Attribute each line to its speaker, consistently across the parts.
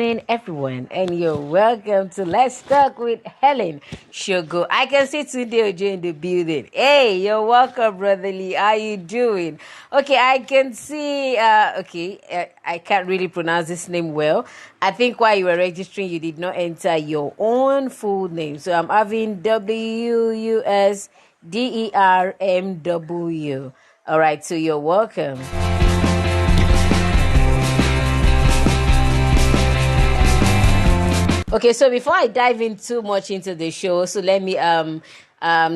Speaker 1: evening, everyone, and you're welcome to Let's Talk with Helen Shogo. I can see today Ojo in the building. Hey, you're welcome, brotherly. How you doing? Okay, I can see. I can't really pronounce this name well. I think while you were registering, you did not enter your own full name. So I'm having WUSDERMW. All right, so you're welcome. Okay, so before I dive in too much into the show, so let me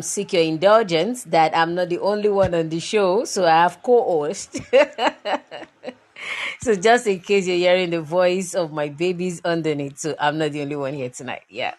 Speaker 1: seek your indulgence that I'm not the only one on the show, so I have co-host. So just in case you're hearing the voice of my babies underneath, so I'm not the only one here tonight. Yeah.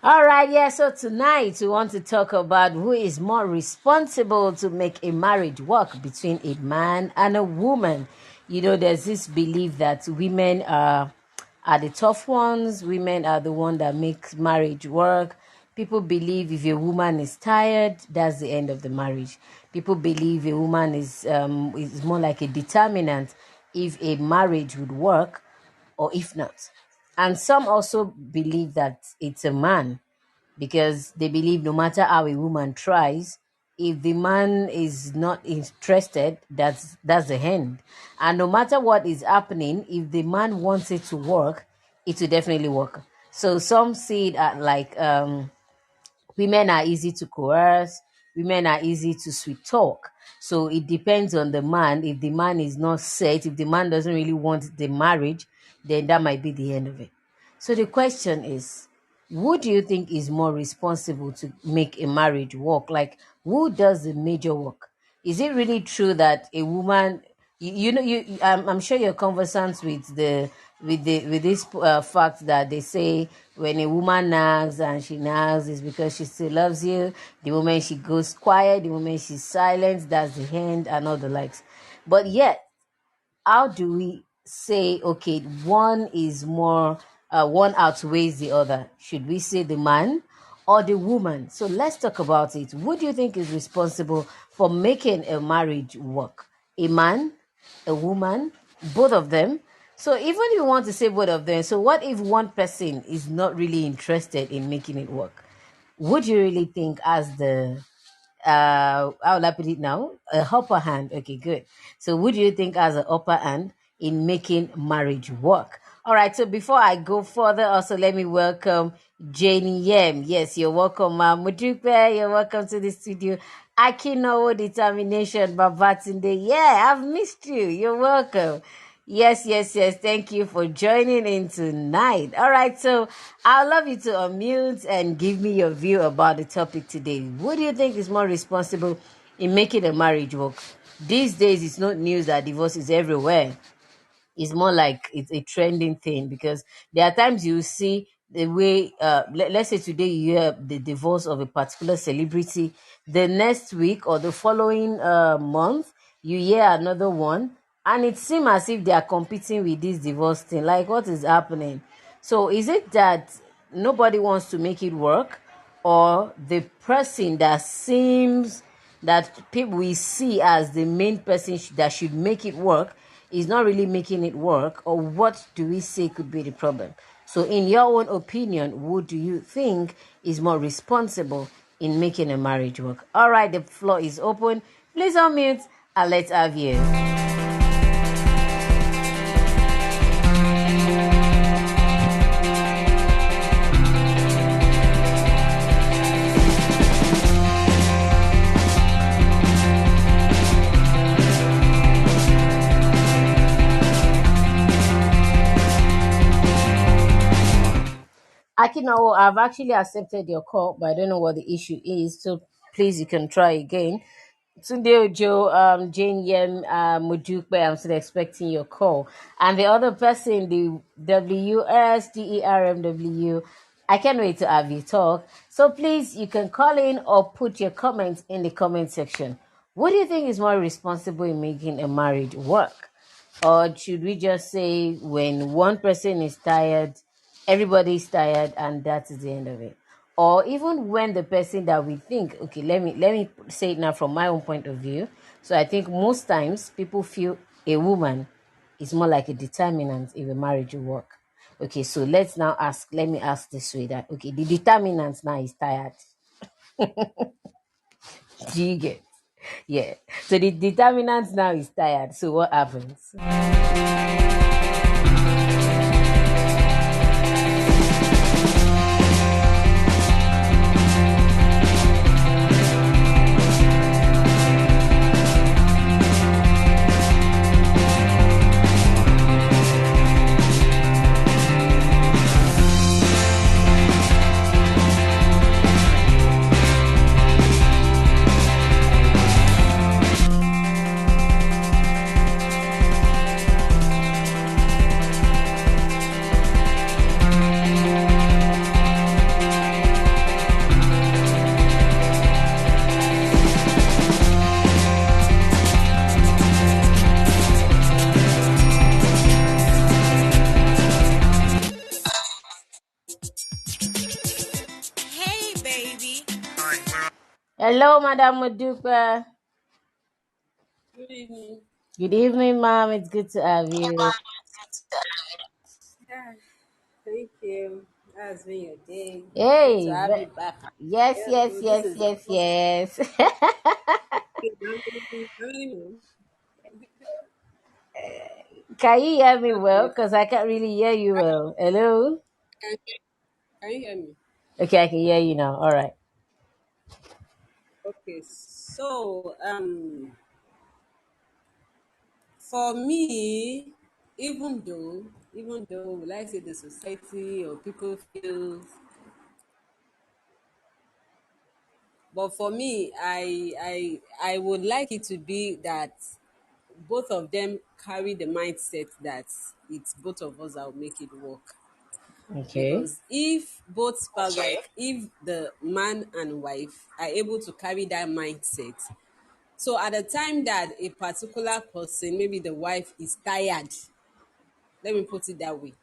Speaker 1: All right, yeah. So tonight we want to talk about who is more responsible to make a marriage work between a man and a woman. You know, there's this belief that women are the tough ones. Women are the one that makes marriage work. People believe if a woman is tired, that's the end of the marriage. People believe a woman is more like a determinant if a marriage would work or if not. And some also believe that it's a man because they believe no matter how a woman tries, if the man is not interested, that's the end. And no matter what is happening, if the man wants it to work, it will definitely work. So some see it like women are easy to coerce, women are easy to sweet talk. So it depends on the man. If the man is not set, if the man doesn't really want the marriage, then that might be the end of it. So the question is, who do you think is more responsible to make a marriage work? Like, who does the major work? Is it really true that a woman, I'm sure you're conversant with this fact that they say when a woman nags and she nags is because she still loves you. The moment she goes quiet, the moment she's silent, that's the end and all the likes. But yet, how do we say, okay, one outweighs the other? Should we say the man or the woman? So let's talk about it. Who do you think is responsible for making a marriage work? A man, a woman, both of them? So even if you want to say both of them, so what if one person is not really interested in making it work? Would you really think as the how will I put it now? A upper hand. Okay, good. So, would you think as an upper hand in making marriage work? All right. So, before I go further, also let me welcome Janie Yem. Yes, you're welcome, Ma'am Mudupe. You're welcome to the studio. Akinowo Determination Babatunde. Yeah, I've missed you. You're welcome. Yes, yes, yes. Thank you for joining in tonight. All right, so I'd love you to unmute and give me your view about the topic today. What do you think is more responsible in making a marriage work? These days, it's not news that divorce is everywhere. It's more like it's a trending thing because there are times you see the way, let's say today you hear the divorce of a particular celebrity, the next week or the following month, you hear another one, and it seems as if they are competing with this divorce thing. Like, what is happening? So, is it that nobody wants to make it work, or the person that seems that people we see as the main person that should make it work is not really making it work, or what do we say could be the problem? So in your own opinion, who do you think is more responsible in making a marriage work? All right, the floor is open. Please unmute and let's have you. Akinawo, I've actually accepted your call, but I don't know what the issue is. So please, you can try again. Tunde Ojo, Jane Yem, Mujukbe, I'm still expecting your call. And the other person, the WSDERMW, I can't wait to have you talk. So please, you can call in or put your comments in the comment section. What do you think is more responsible in making a marriage work? Or should we just say when one person is tired, everybody's tired and that is the end of it. Or even when the person that we think, okay, let me say it now from my own point of view. So I think most times people feel a woman is more like a determinant if a marriage will work. Okay, so let me ask this way, that okay, the determinant now is tired. Do you get? Yeah. So the determinant now is tired. So what happens?
Speaker 2: Hey, baby.
Speaker 1: Hello, Madam Madupa.
Speaker 2: Good evening.
Speaker 1: Good evening, ma'am. It's good to have you.
Speaker 2: Yeah, thank you. That's been your day. Good to
Speaker 1: Hey,
Speaker 2: have you back.
Speaker 1: yes,
Speaker 2: Yeah,
Speaker 1: yes,
Speaker 2: so this
Speaker 1: yes,
Speaker 2: is
Speaker 1: yes, yes. Can you hear me well?
Speaker 2: okay.
Speaker 1: Because I can't really hear you well. Hello?
Speaker 2: Can, can you hear me?
Speaker 1: Okay, I can hear you now. All right.
Speaker 2: Okay, so for me, even though like say the society or people feel, but for me, I would like it to be that both of them carry the mindset that it's both of us that will make it work.
Speaker 1: Okay.
Speaker 2: Because if both spouse, like if the man and wife are able to carry that mindset, so at the time that a particular person, maybe the wife is tired, let me put it that way,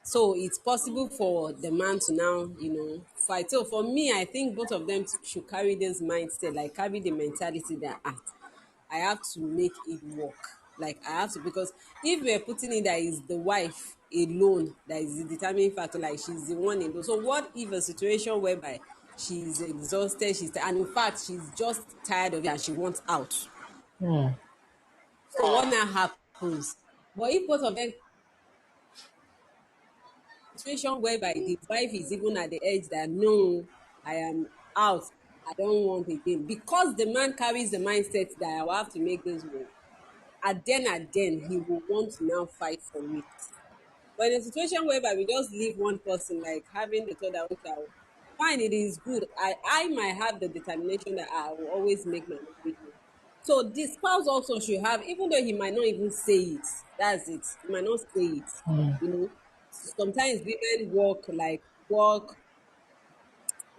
Speaker 2: so it's possible for the man to now, fight. So for me, I think both of them should carry this mindset, like carry the mentality that I have to make it work. Like I have to, because if we're putting it that is the wife alone that is the determining factor, like she's the one alone. So what if a situation whereby she's exhausted, and in fact she's just tired of it and she wants out.
Speaker 1: Hmm.
Speaker 2: So what now happens? But if both of them, situation whereby the wife is even at the edge that no, I am out, I don't want again, because the man carries the mindset that I will have to make this work. At then he will want to now fight for it. But in a situation whereby we just leave one person, like having the thought that okay, fine, it is good. I might have the determination that I will always make my marriage work. So the spouse also should have, even though he might not even say it. That's it. He might not say it. You know, sometimes women work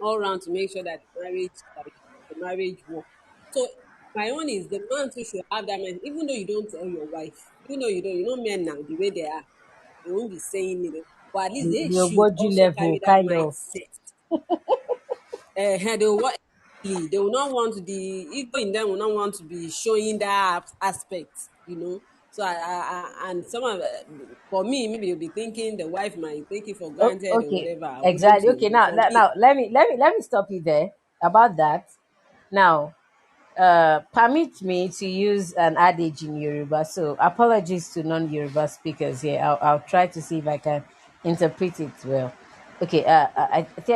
Speaker 2: all around to make sure that the marriage work. So my own is the man too should have that mind, even though you don't tell your wife, even though men now the way they are, they won't be saying it. But at least they
Speaker 1: The
Speaker 2: should
Speaker 1: Ogboju
Speaker 2: also
Speaker 1: level,
Speaker 2: carry that
Speaker 1: kind of.
Speaker 2: mindset. They will not want to, the ego in them will not want to be showing that aspect. So and some of for me, maybe you'll be thinking the wife might take it for
Speaker 1: Oh,
Speaker 2: granted or
Speaker 1: okay.
Speaker 2: whatever. I wouldn't
Speaker 1: Exactly.
Speaker 2: know.
Speaker 1: Okay.
Speaker 2: But
Speaker 1: Now,
Speaker 2: for me,
Speaker 1: let me stop you there about that. Now, permit me to use an adage in Yoruba. So, apologies to non-Yoruba speakers here. I'll try to see if I can interpret it well. Okay.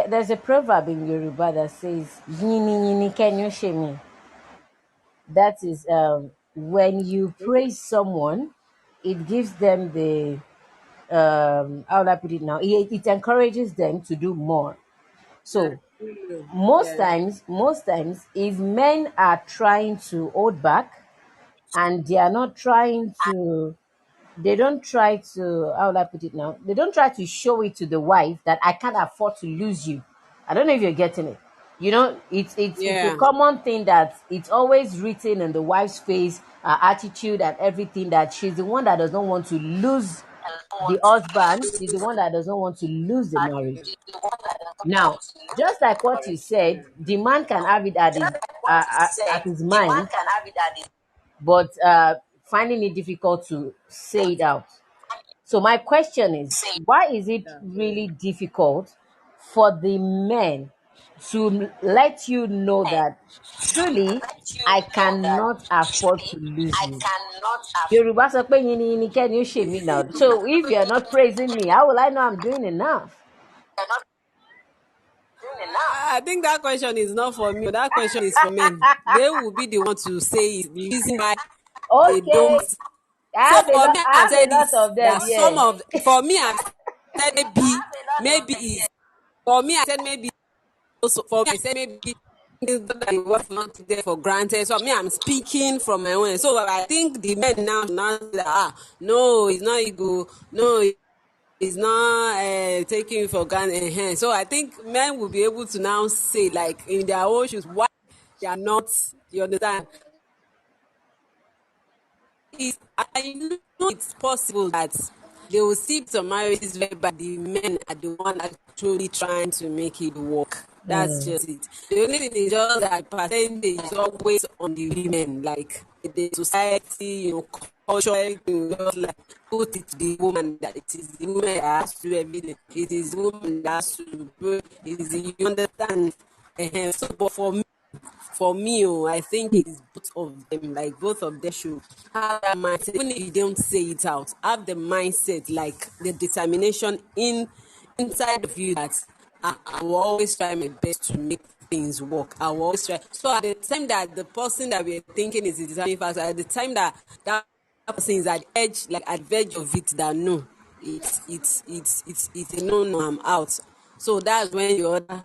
Speaker 1: There's a proverb in Yoruba that says "Yini yini kenyo shemi." That is, when you praise someone, it gives them the how will I put it now? It encourages them to do more.
Speaker 2: that's
Speaker 1: So
Speaker 2: true.
Speaker 1: most
Speaker 2: Yeah,
Speaker 1: times, if men are trying to hold back and they are not trying to, they don't try to, how will I put it now? They don't try to show it to the wife that I can't afford to lose you. I don't know if you're getting it. It's a
Speaker 2: yeah,
Speaker 1: common thing that it's always written in the wife's face, her attitude and everything, that she's the one that does not want to lose the husband is the one that doesn't want to lose the marriage. Now, just like what you said, the man can have it at his mind, but finding it difficult to say it out. So my question is, why is it
Speaker 2: Yeah,
Speaker 1: really difficult for the men to let you know that truly I cannot afford to lose you? Yoruba sọ pé yín ni yín ni kẹ́ni ó ṣe mí now. So if you're not praising me, how will I know I'm doing enough?
Speaker 2: I think that question is not for me. That question is for men. They will be the one to say it, the reason why they
Speaker 1: Okay,
Speaker 2: don't. So for me,
Speaker 1: I
Speaker 2: I've
Speaker 1: have a
Speaker 2: said
Speaker 1: lot
Speaker 2: this.
Speaker 1: of
Speaker 2: There
Speaker 1: them.
Speaker 2: are some
Speaker 1: Yeah.
Speaker 2: of for me. I've said maybe is for me. I said maybe also for me. I said maybe things that I was not there for granted. So me, I'm speaking from my own. So I think the men now say that, no, it's not ego. No, it's not taking you for granted. So I think men will be able to now say, like, in their own shoes, why they are not. You understand? I know it's possible that they will see some marriages whereby the men are the one actually trying to make it work. That's
Speaker 1: Mm.
Speaker 2: just it. The only thing is just that percentage is always on the women, like the society, culture, everything. Just like put it to the woman that it is the woman that has to do everything. It is the woman that has to do. It is the, you understand. So, but for me, I think it is both of them. Like both of them should have that mindset. Even if you don't say it out, have the mindset, like the determination inside of you that I will always try my best to make things work. I will always try. So at the time that the person that we're thinking is the determining factor, at the time that that person is at edge, like at verge of it, that no, it's a no, I'm out. So that's when the other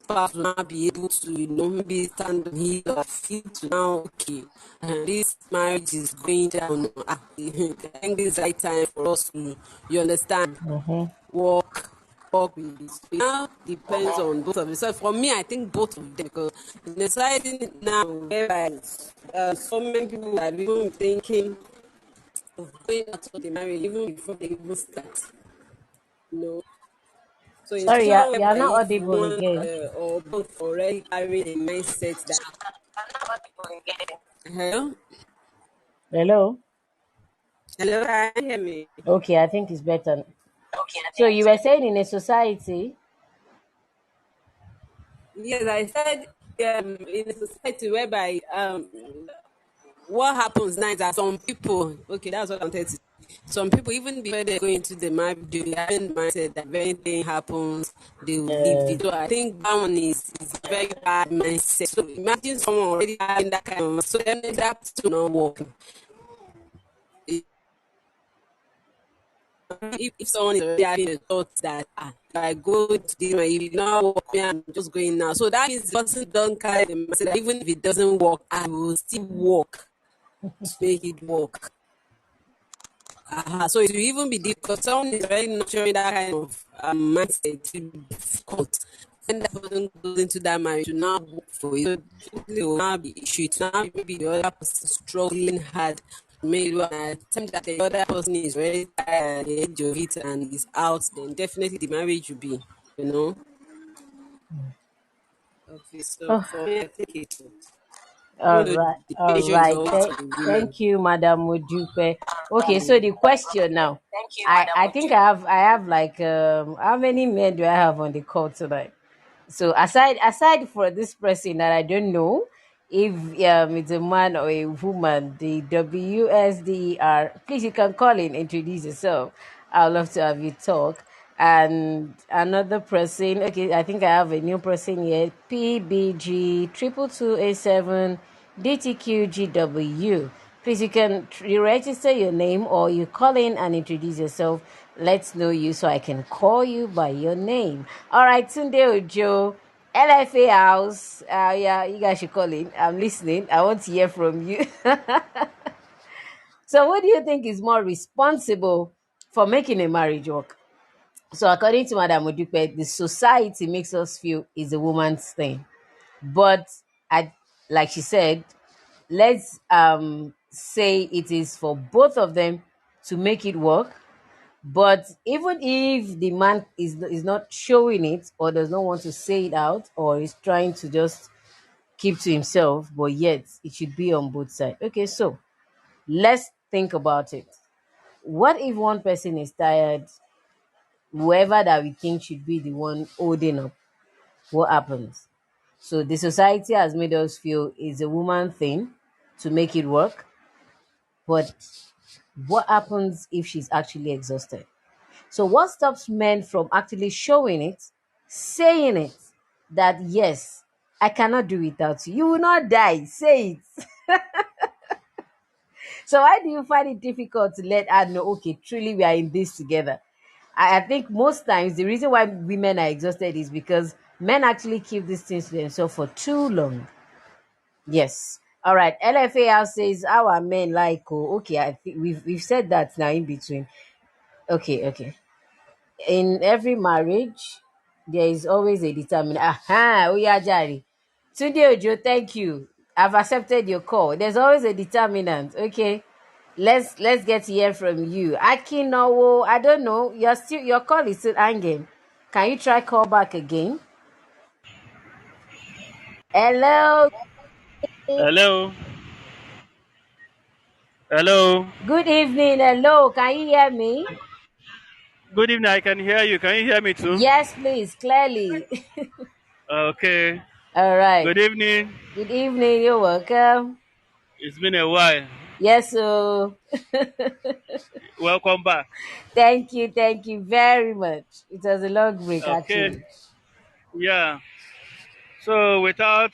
Speaker 2: spouse will not be able to, maybe stand on his or feet to now, okay, this marriage is going down. I think this is the right time for us to, you understand,
Speaker 1: Mm-hmm.
Speaker 2: work, work with this. It now depends on both of them. So for me, I think both of them, because in the society now, whereby so many people are even thinking of going out of the marriage even before they even start, you know. So in a
Speaker 1: Sorry,
Speaker 2: situation
Speaker 1: you're
Speaker 2: whereby
Speaker 1: not
Speaker 2: if
Speaker 1: audible
Speaker 2: one
Speaker 1: again.
Speaker 2: or both already carry a mindset that, hello,
Speaker 1: Hello?
Speaker 2: hello, can you hear me?
Speaker 1: Okay, I think it's better. So you were saying in a society.
Speaker 2: Yes, I said in a society whereby what happens now is that some people, okay, that's what I'm telling you. Some people, even before they go into the marriage, they have in mindset that if anything happens, they will leave
Speaker 1: Uh,
Speaker 2: it. So I think that one is a very bad mindset. So imagine someone already having that kind of, so then that will not work. If someone is already having a thought that if I go to this one, if it not work, me, I'm just going now. So that means the person don't carry the mindset that even if it doesn't work, I will still work to make it work. So it will even be difficult. Someone is already nurturing that kind of mindset. It will be difficult. When that person goes into that marriage to now work for you, it will now be issue. It will now be maybe the other person struggling hard. Maybe at the time that the other person is already tired at the edge of it and is out, then definitely the marriage will be, you know. Okay, so
Speaker 1: oh,
Speaker 2: for me, I think it's,
Speaker 1: all
Speaker 2: even though
Speaker 1: right,
Speaker 2: the
Speaker 1: all
Speaker 2: pressure is
Speaker 1: right.
Speaker 2: always on the women.
Speaker 1: Thank you, Madam Modupe. Okay, so the question now. I think I have like how many men do I have on the call tonight? So aside for this person that I don't know if it's a man or a woman, the WSDR, please you can call in, introduce yourself. I'd love to have you talk. And another person, okay, I think I have a new person here. PBG 22287 DTQGW. Please, you can register your name or you call in and introduce yourself. Let's know you so I can call you by your name. All right, Tunde Ojo, LFA House. Yeah, you guys should call in. I'm listening. I want to hear from you. So, what do you think is more responsible for making a marriage work? So, according to Madam Odupe, the society makes us feel is a woman's thing. But, I, like she said, let's say it is for both of them to make it work. But even if the man is not showing it or does not want to say it out or is trying to just keep to himself, but yet it should be on both sides. Okay, so let's think about it. What if one person is tired, whoever that we think should be the one holding up? What happens? So the society has made us feel it's a woman thing to make it work, but what happens if she's actually exhausted? So what stops men from actually showing it, saying it, that yes, I cannot do without you. You will not die. Say it. So why do you find it difficult to let her know, okay, truly we are in this together? I think most times the reason why women are exhausted is because men actually keep these things to themselves for too long. Yes. All right. LFAL says our men like, oh, okay, I think we've said that now in between. Okay, okay. In every marriage, there is always a determinant. Aha, Oya Jari. Tunde Ojo, thank you. I've accepted your call. There's always a determinant. Okay. Let's get to hear from you. Akinowo, I don't know. Your call is still hanging. Can you try call back again? Hello.
Speaker 3: Hello. Hello.
Speaker 1: Good evening. Hello. Can you hear me?
Speaker 3: Good evening. I can hear you. Can you hear me too?
Speaker 1: Yes, please, clearly.
Speaker 3: Okay.
Speaker 1: All right.
Speaker 3: Good evening.
Speaker 1: Good evening. You're welcome.
Speaker 3: It's been a while.
Speaker 1: Yes, so
Speaker 3: Welcome back.
Speaker 1: thank you. Thank you very much. It was a long break,
Speaker 3: Okay.
Speaker 1: actually.
Speaker 3: Yeah. So without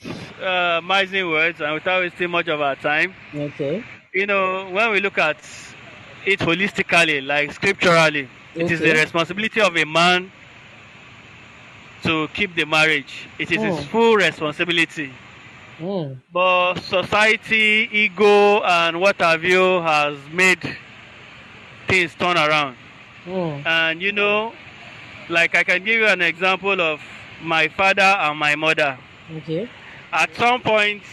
Speaker 3: mising words and without wasting much of our time,
Speaker 1: Okay.
Speaker 3: when we look at it holistically, like scripturally, it is the
Speaker 1: Okay.
Speaker 3: responsibility of a man to keep the marriage. It is his
Speaker 1: Hmm.
Speaker 3: full responsibility.
Speaker 1: Hmm.
Speaker 3: But society, ego, and what have you has made things turn around.
Speaker 1: Hmm.
Speaker 3: And like I can give you an example of my father and my mother.
Speaker 1: Okay.
Speaker 3: At some point,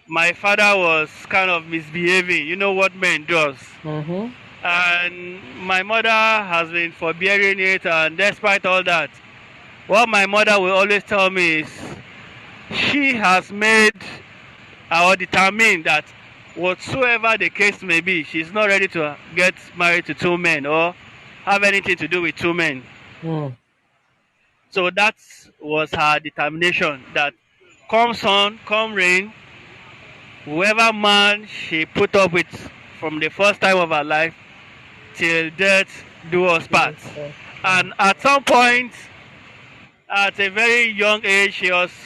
Speaker 3: my father was kind of misbehaving. You know what men does.
Speaker 1: Mm-hmm.
Speaker 3: And my mother has been forbearing it, and despite all that, what my mother will always tell me is she has made or determined that whatsoever the case may be, she's not ready to get married to two men or have anything to do with two men.
Speaker 1: Hmm.
Speaker 3: So that was her determination that come sun, come rain, whoever man she put up with from the first time of her life till death do us part. And at some point, at a very young age,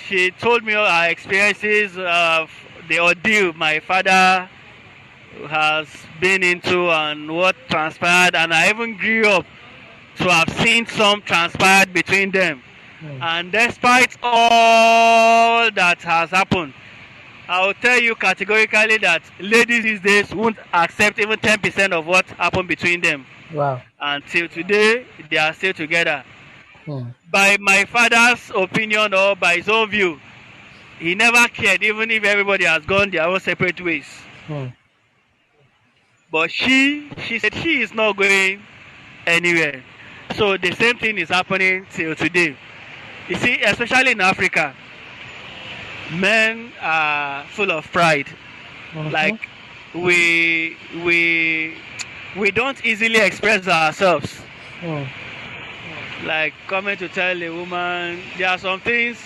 Speaker 3: she told me her experiences of the ordeal my father has been into and what transpired, and I even grew up to have seen some transpired between them.
Speaker 1: Hmm.
Speaker 3: And despite all that has happened, I will tell you categorically that ladies these days won't accept even 10% of what happened between them.
Speaker 1: Wow.
Speaker 3: Until today, they are still together.
Speaker 1: Hmm.
Speaker 3: By my father's opinion or by his own view, he never cared, even if everybody has gone their own separate ways.
Speaker 1: Hmm.
Speaker 3: But she said she is not going anywhere. So the same thing is happening till today. You see, especially in Africa, men are full of pride.
Speaker 1: Mm-hmm.
Speaker 3: Like we we we don't easily express ourselves.
Speaker 1: Hmm.
Speaker 3: Like coming to tell a woman, there are some things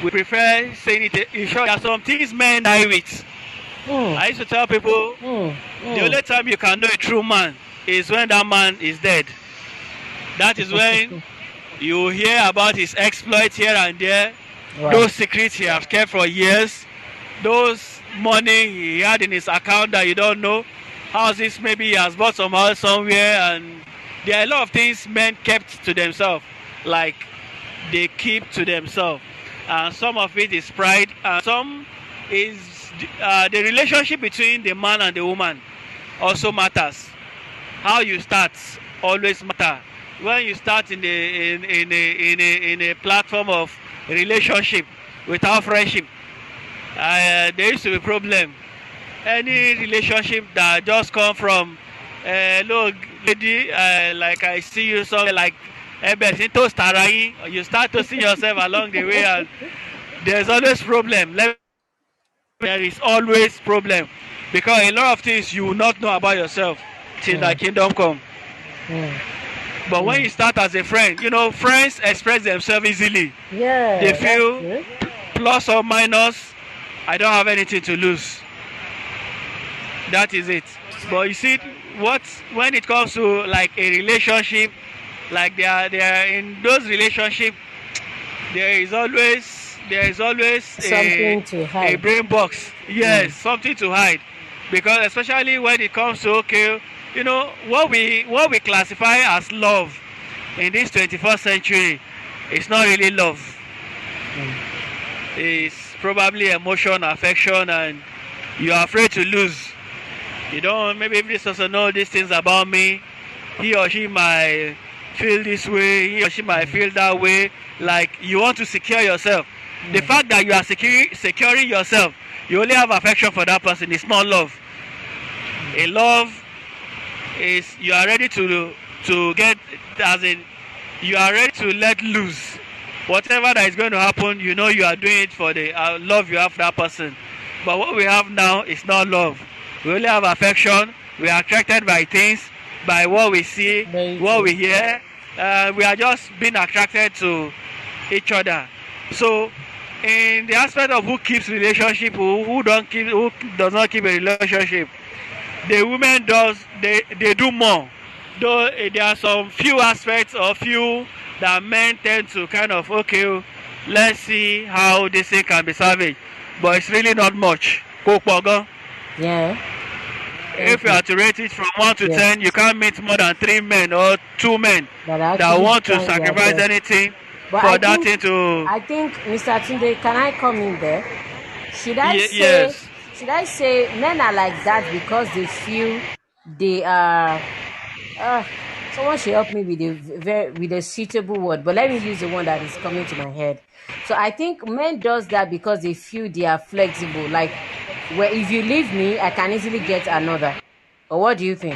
Speaker 3: we prefer saying it in short. There are some things men die with.
Speaker 1: Hmm.
Speaker 3: I used to tell people
Speaker 1: Hmm.
Speaker 3: the only time you can know a true man is when that man is dead. That is when you hear about his exploits here and there,
Speaker 1: Wow.
Speaker 3: those secrets he has kept for years, those money he had in his account that you don't know, houses maybe he has bought some house somewhere, and there are a lot of things men kept to themselves, like they keep to themselves. And some of it is pride, and some is the relationship between the man and the woman also matters. How you start always matter. When you start in a platform of relationship without friendship, there used to be problem. Any relationship that just come from look, lady, like I see you somewhere like toast Tarayi, you start to see yourself along the way, and there's always problem. There is always problem because a lot of things you will not know about yourself till thy kingdom come. But when you start as a friend, friends express themselves easily.
Speaker 1: Yeah,
Speaker 3: They feel plus or minus, I don't have anything to lose. That is it. But you see, when it comes to like a relationship, like they are in those relationships, there is always
Speaker 1: something to hide.
Speaker 3: a brain box. Yes, something to hide. Because especially when it comes to what we classify as love in this 21st century, it's not really love. It's probably emotion, affection, and you're afraid to lose. You don't, maybe if this person knows these things about me, he or she might feel this way, he or she might feel that way. Like you want to secure yourself. The fact that you are securing yourself, you only have affection for that person. It's not love. A love is you are ready to get, as in you are ready to let loose. Whatever that is going to happen, you are doing it for the love you have for that person. But what we have now is not love. We only have affection. We are attracted by things, by what we see, what we hear. We are just being attracted to each other. So, in the aspect of who keeps relationship, who does not keep a relationship, the women they do more. Though there are some few aspects or few that men tend to kind of let's see how this thing can be salvaged, but it's really not much.
Speaker 1: Yeah.
Speaker 3: If you are to rate it from 1 to 10, you can't meet more than 3 men or 2 men that want to sacrifice anything for that thing to.
Speaker 1: I think, Mr. Tunde, can I come in there? Should I say men are like that because they feel they are? Someone should help me with a suitable word, but let me use the one that is coming to my head. So I think men does that because they feel they are flexible. Like, if you leave me, I can easily get another. Or what do you think?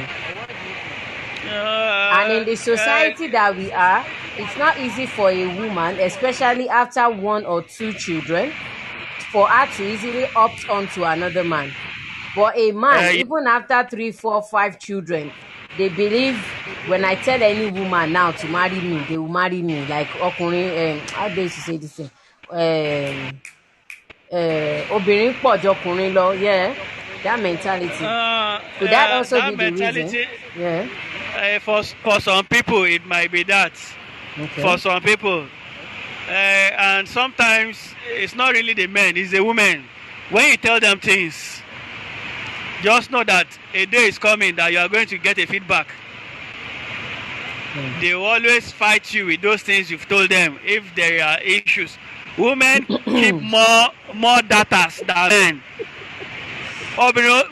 Speaker 1: And in the society that we are, it's not easy for a woman, especially after 1 or 2 children, for her to easily opt onto another man. But a man, even after 3, 4, 5 children, they believe when I tell any woman now to marry me, they will marry me. Like ọkùnrin, how do you say this thing? Obìnrin pọ̀ ju ọkùnrin lọ, yeah. That mentality. Could that also be the reason? Yeah.
Speaker 3: For some people, it might be that. Okay. For some people, and sometimes it's not really the men; it's the women. When you tell them things, just know that a day is coming that you are going to get a feedback. They will always fight you with those things you've told them if there are issues. Women keep more data than men.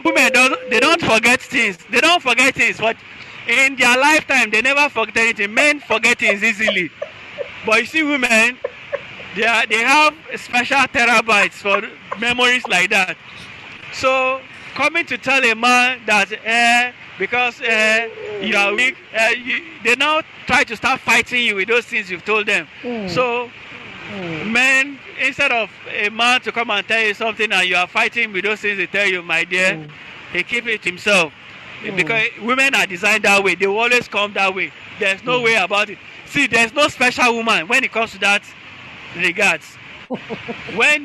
Speaker 3: Women don't forget things. They don't forget things, but in their lifetime they never forget anything. Men forget things easily, but you see, women they have special terabytes for memories like that. So coming to tell a man that because you are weak, they now try to start fighting you with those things you've told them. So men, instead of a man to come and tell you something and you are fighting with those things they tell you, my dear, he keep it himself. Because women are designed that way. They will always come that way. There's no way about it. See, there's no special woman when it comes to that regards. when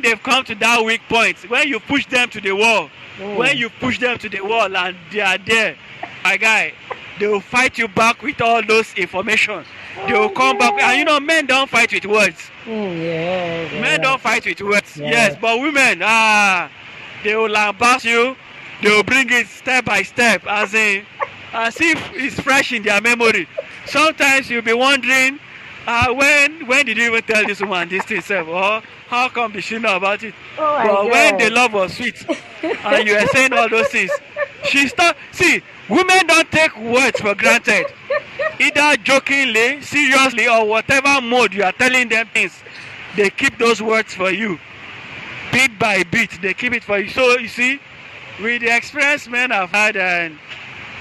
Speaker 3: they've come to that weak point, when you push them to the wall, and they are there, my guy, they will fight you back with all those information. They will come back, and men don't fight with words. Men don't fight with words. Yes, but women, they will lambast you. They will bring it step by step, as if it's fresh in their memory. Sometimes you'll be wondering, when did you even tell this woman this thing, or how come did she know about it? But when the love was sweet, and you were saying all those things, she start. See, women don't take words for granted. Either jokingly, seriously, or whatever mode you are telling them things, they keep those words for you. Bit by bit, they keep it for you. So you see, with the experience men have had, and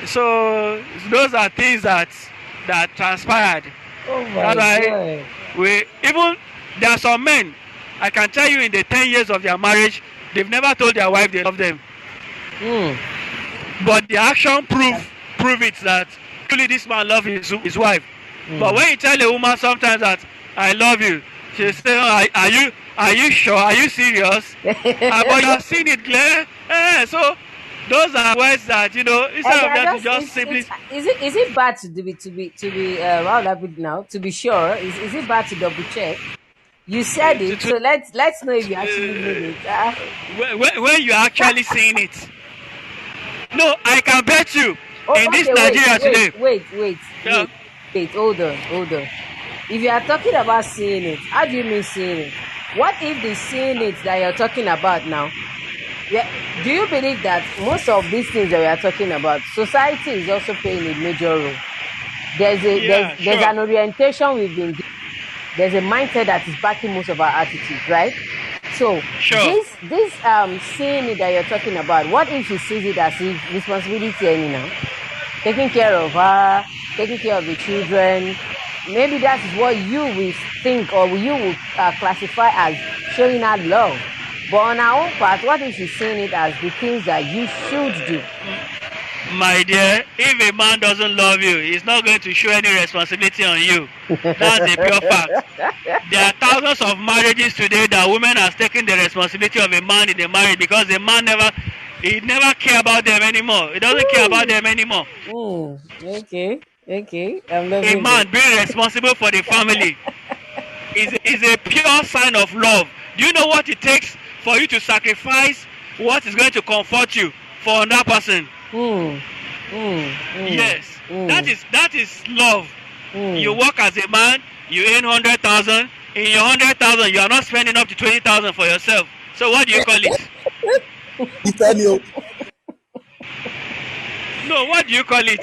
Speaker 3: So those are things that transpired.
Speaker 1: Oh
Speaker 3: That's
Speaker 1: my
Speaker 3: why
Speaker 1: God.
Speaker 3: we even there are some men. I can tell you in the 10 years of their marriage, they've never told their wife they love them,
Speaker 1: Mm.
Speaker 3: but the action prove it that truly this man love his wife. But
Speaker 1: Mm.
Speaker 3: when you tell a woman sometimes that I love you, she say, oh, are you sure? Are you serious? But you have seen it clear. So those are words that
Speaker 1: And
Speaker 3: instead
Speaker 1: they
Speaker 3: of
Speaker 1: are
Speaker 3: them to
Speaker 1: just
Speaker 3: just
Speaker 1: it's
Speaker 3: simply
Speaker 1: is it bad to be how would I put it now, to be sure, is it bad to double check? You said it,
Speaker 3: to
Speaker 1: so let's know if you actually mean it.
Speaker 3: when you are actually seeing it. No, I can bet you
Speaker 1: Oh,
Speaker 3: in this
Speaker 1: okay, wait,
Speaker 3: Nigeria
Speaker 1: wait,
Speaker 3: today.
Speaker 1: wait, wait,
Speaker 3: Yeah,
Speaker 1: wait, wait. Hold on. If you are talking about seeing it, how do you mean seeing it? What if the seeing it that you're talking about now? Yeah, do you believe that most of these things that we are talking about, society is also playing a major role? There's a
Speaker 3: yeah,
Speaker 1: there's
Speaker 3: sure,
Speaker 1: an orientation we've been given. There's a mindset that is backing most of our attitudes, right? So
Speaker 3: sure.
Speaker 1: this seeing it that you're talking about, what if she sees it as if responsibility anyhow? Taking care of her, taking care of the children. Maybe that is what you will think or you will classify as showing her love. But on our own part, what if she's seeing it as the things that you should do?
Speaker 3: My dear, if a man doesn't love you, he's not going to show any responsibility on you. That's a pure fact. There are thousands of marriages today that women have taken the responsibility of a man in the marriage because the man never care about them anymore. He doesn't care about them anymore.
Speaker 1: Okay, I'm
Speaker 3: A
Speaker 1: loving this.
Speaker 3: man being responsible for the family is a pure sign of love. Do you know what it takes for you to sacrifice what is going to comfort you for another person?
Speaker 1: Mm, mm, mm,
Speaker 3: Yes, that
Speaker 1: mm,
Speaker 3: is that is love. You
Speaker 1: mm.
Speaker 3: work as a man, you earn 100,000. In your 100,000, you are not spending up to 20,000 for yourself. So what do you call it?
Speaker 4: Ifeanyi
Speaker 3: No, what do you call it?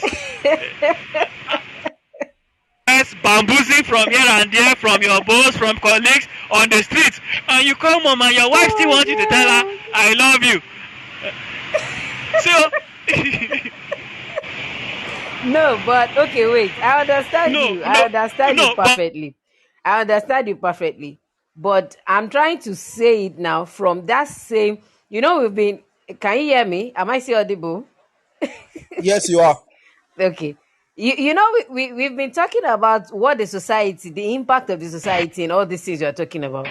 Speaker 3: Yes, bamboozling from here and there, from your boss, from colleagues on the streets, and you come home and your wife still
Speaker 1: Oh
Speaker 3: wants you to tell her,
Speaker 1: God.
Speaker 3: "I love you." So,
Speaker 1: No, but okay, wait. I understand
Speaker 3: no,
Speaker 1: you.
Speaker 3: no,
Speaker 1: I understand you
Speaker 3: no, but
Speaker 1: perfectly. I understand you perfectly. But I'm trying to say it now from that same. We've been. Can you hear me? Am I still audible?
Speaker 4: yes you are.
Speaker 1: Okay. We've been talking about what the society, the impact of the society, and all these things you're talking about.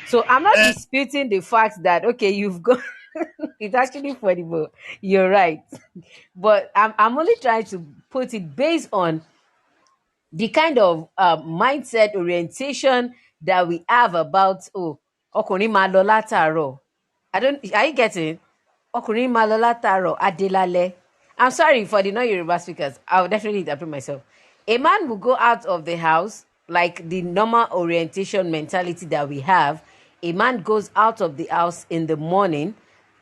Speaker 1: So I'm not
Speaker 4: Eh,
Speaker 1: disputing the fact that okay, you've got it's actually funny, but you're right. But I'm only trying to put it based on the kind of mindset orientation that we have about ọkùnrin máa lọ látàárọ̀. I don't Are you getting? Ọkùnrin máa lọ látàárọ̀ adélálẹ́. I'm sorry for the non-Yoruba speakers. I will definitely interpret myself. A man will go out of the house like the normal orientation mentality that we have. A man goes out of the house in the morning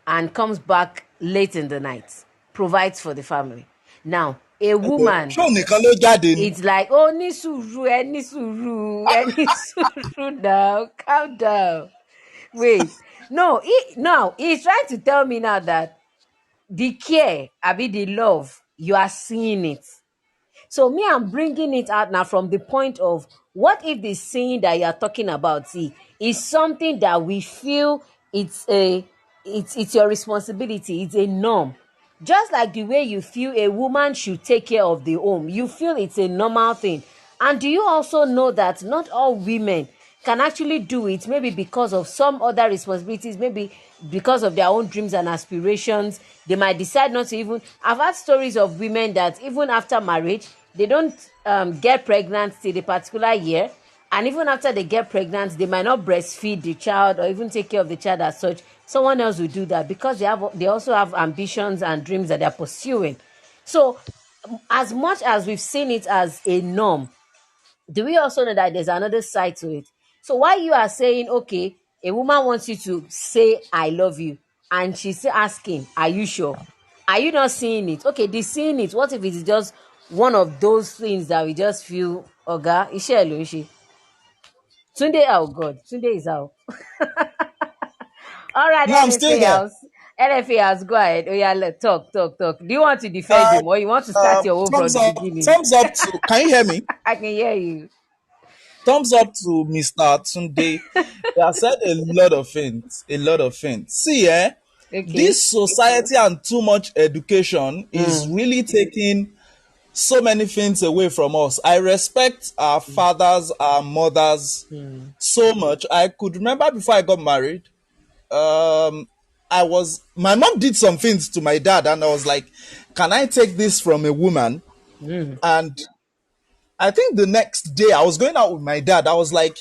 Speaker 1: and comes back late in the night, provides for the family. Now, a woman,
Speaker 4: ṣóun nìkan ló jáde ni.
Speaker 1: it's like, oh, ní sùúrù, ẹ ní sùúrù, ẹ ní sùúrù now, calm down. Wait, no, now he's trying to tell me now that the care, abi the love, you are seeing it. So me, I'm bringing it out now from the point of what if the sin that you're talking about, see, is something that we feel it's your responsibility, it's a norm. Just like the way you feel a woman should take care of the home, you feel it's a normal thing. And do you also know that not all women can actually do it, maybe because of some other responsibilities, maybe because of their own dreams and aspirations. They might decide not to even. I've had stories of women that even after marriage, they don't get pregnant till the particular year. And even after they get pregnant, they might not breastfeed the child or even take care of the child as such. Someone else will do that because they also have ambitions and dreams that they're pursuing. So as much as we've seen it as a norm, do we also know that there's another side to it? So why you are saying, okay, a woman wants you to say I love you, and she's still asking, are you sure? Are you not seeing it? Okay, the seeing it, what if it's just one of those things that we just feel, Oga, Ishe Eloishi. Tunde, oh God, Tunde is out. All right,
Speaker 4: No, I'm still
Speaker 1: anything
Speaker 4: here.
Speaker 1: else? LFA has go ahead. Oh yeah, talk. Do you want to defend him or you want to start your own from
Speaker 4: Thumbs
Speaker 1: the
Speaker 4: up.
Speaker 1: beginning?
Speaker 4: Thumbs up to. Can you hear me?
Speaker 1: I can hear you.
Speaker 4: Thumbs up to Mr. Tunde. He has said a lot of things. A lot of things. See,
Speaker 1: Okay.
Speaker 4: this society and too much education is
Speaker 1: Mm.
Speaker 4: really taking so many things away from us. I respect our fathers, our mothers
Speaker 1: Mm.
Speaker 4: so much. I could remember before I got married, um, my mom did some things to my dad, and I was like, can I take this from a woman?
Speaker 1: Mm.
Speaker 4: And I think the next day I was going out with my dad. I was like,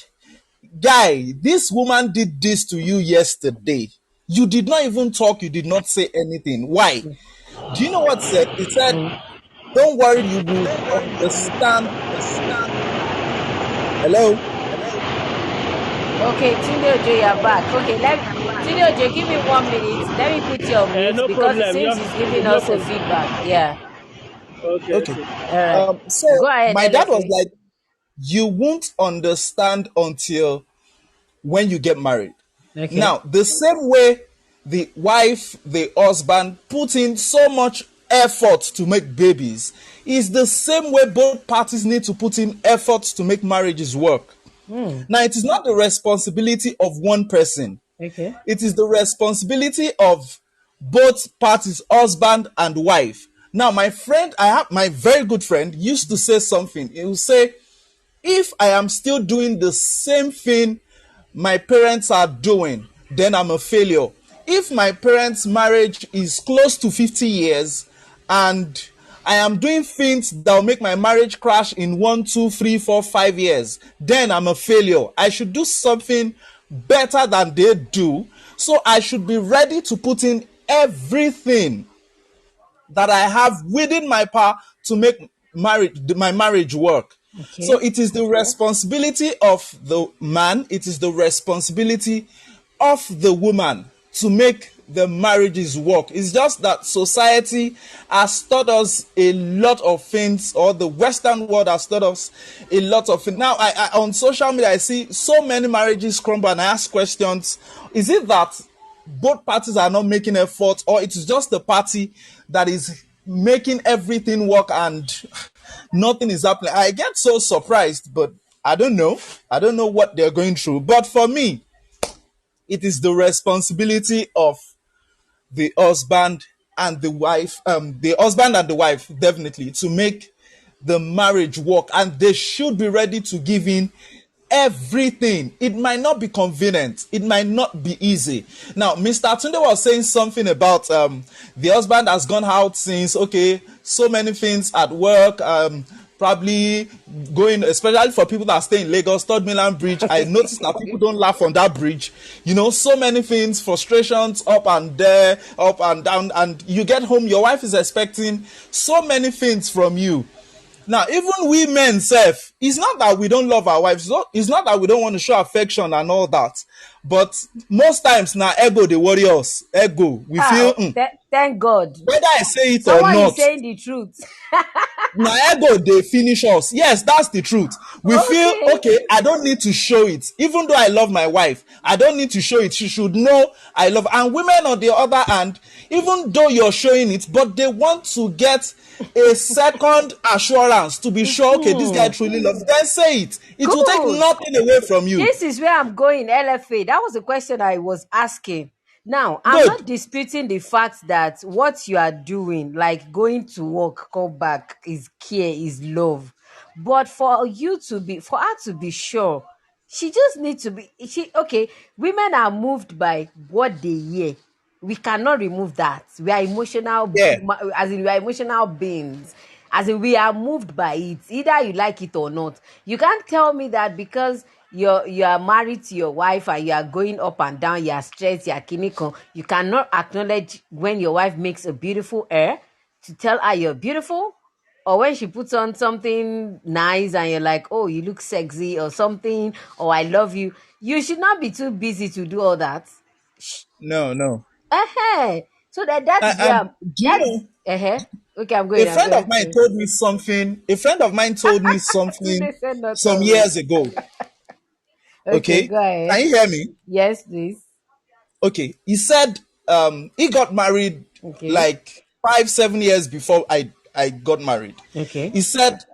Speaker 4: guy, this woman did this to you yesterday. You did not even talk, you did not say anything. Why? Do you know what it said? It said, don't worry, you would understand. Hello?
Speaker 1: Okay, Tunde Ojo, you're back. Okay, Tunde Ojo, give me 1 minute. Let me put you on mute
Speaker 3: No
Speaker 1: because it
Speaker 3: problem.
Speaker 1: seems he's giving
Speaker 3: No
Speaker 1: us a
Speaker 3: problem.
Speaker 1: feedback. Yeah.
Speaker 3: Okay,
Speaker 4: Okay.
Speaker 3: okay.
Speaker 1: All right.
Speaker 4: So
Speaker 1: Go ahead,
Speaker 4: my dad was
Speaker 1: LFA.
Speaker 4: like, you won't understand until when you get married.
Speaker 1: Okay.
Speaker 4: Now, the same way the wife, the husband put in so much effort to make babies is the same way both parties need to put in efforts to make marriages work.
Speaker 1: Hmm.
Speaker 4: Now, it is not the responsibility of one person.
Speaker 1: Okay.
Speaker 4: It is the responsibility of both parties, husband and wife. Now, I have my very good friend used to say something. He would say, if I am still doing the same thing my parents are doing, then I'm a failure. If my parents' marriage is close to 50 years and I am doing things that will make my marriage crash in 1, 2, 3, 4, 5 years, then I'm a failure. I should do something better than they do. So I should be ready to put in everything that I have within my power to make my marriage work. So
Speaker 1: Okay.
Speaker 4: it is the responsibility of the man, it is the responsibility of the woman to make the marriages work. It's just that society has taught us a lot of things, or the Western world has taught us a lot of things. Now, I on social media, I see so many marriages crumble, and I ask questions. Is it that both parties are not making effort, or it is just the party that is making everything work and nothing is happening? I get so surprised, but I don't know. I don't know what they're going through. But for me, it is the responsibility of the husband and the wife, the husband and the wife, definitely, to make the marriage work, and they should be ready to give in everything. It might not be convenient, it might not be easy. Now, Mr. Tunde was saying something about the husband has gone out since, okay, so many things at work, probably going, especially for people that stay in Lagos, Third Milan Bridge. I noticed that people don't laugh on that bridge. You know, so many things, frustrations up and there, up and down, and you get home, your wife is expecting so many things from you. Now, even we men self, it's not that we don't love our wives. It's not that we don't want to show affection and all that. But most times now, ego, the warriors, ego, we feel,
Speaker 1: Thank God.
Speaker 4: whether I say it or
Speaker 1: Someone is
Speaker 4: not,
Speaker 1: saying the truth.
Speaker 4: now ego, they finish us. Yes, that's the truth. We feel,
Speaker 1: Okay.
Speaker 4: okay, I don't need to show it. Even though I love my wife, I don't need to show it. She should know I love her. And women, on the other hand, even though you're showing it, but they want to get a second assurance to be sure, okay, this guy truly loves you. Then say it. It will take
Speaker 1: Good.
Speaker 4: nothing away from you.
Speaker 1: This is where I'm going, LFA. That was the question I was asking. Now, I'm
Speaker 4: Good.
Speaker 1: not disputing the fact that what you are doing, like going to work, come back, is care, is love. But for her to be sure, she just needs to be, okay, women are moved by what they hear. We cannot remove that. We are emotional,
Speaker 4: Yeah.
Speaker 1: as in we are emotional beings. As in we are moved by it, either you like it or not. You can't tell me that because you are married to your wife and you are going up and down, you are stressed, you are kiniko, you cannot acknowledge when your wife makes a beautiful hair to tell her you're beautiful, or when she puts on something nice and you're like, oh, you look sexy or something, or I love you. You should not be too busy to do all that.
Speaker 4: No, no.
Speaker 1: So that is where
Speaker 4: And do you know,
Speaker 1: okay, I'm
Speaker 4: a
Speaker 1: going.
Speaker 4: friend of mine told me something. A friend of mine told me something
Speaker 1: Tunde said not
Speaker 4: some
Speaker 1: always.
Speaker 4: years ago.
Speaker 1: Okay,
Speaker 4: Okay.
Speaker 1: go ahead.
Speaker 4: Can you hear me?
Speaker 1: Yes, please.
Speaker 4: Okay. He said he got married
Speaker 1: Okay.
Speaker 4: like 5-7 years before I got married.
Speaker 1: Okay.
Speaker 4: He said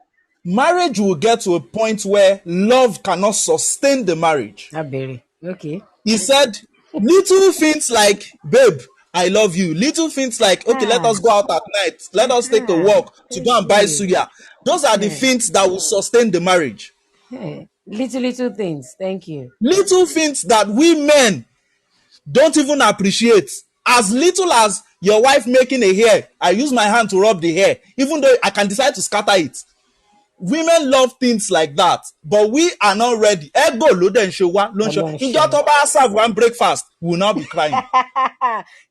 Speaker 4: marriage will get to a point where love cannot sustain the marriage.
Speaker 1: Abere. Okay.
Speaker 4: He said little things like, babe, I love you. Little things like, okay, let us go out at night. Let us take a walk to go and buy suya. Those are the things that will sustain the marriage.
Speaker 1: Hey. Little things. Thank you.
Speaker 4: Little things that we men don't even appreciate. As little as your wife making a hair, I use my hand to rub the hair, even though I can decide to scatter it. Women love things like that, but we are not ready. Ego lo den show wa lo show. Ijo to ba serve one breakfast, we will not be crying.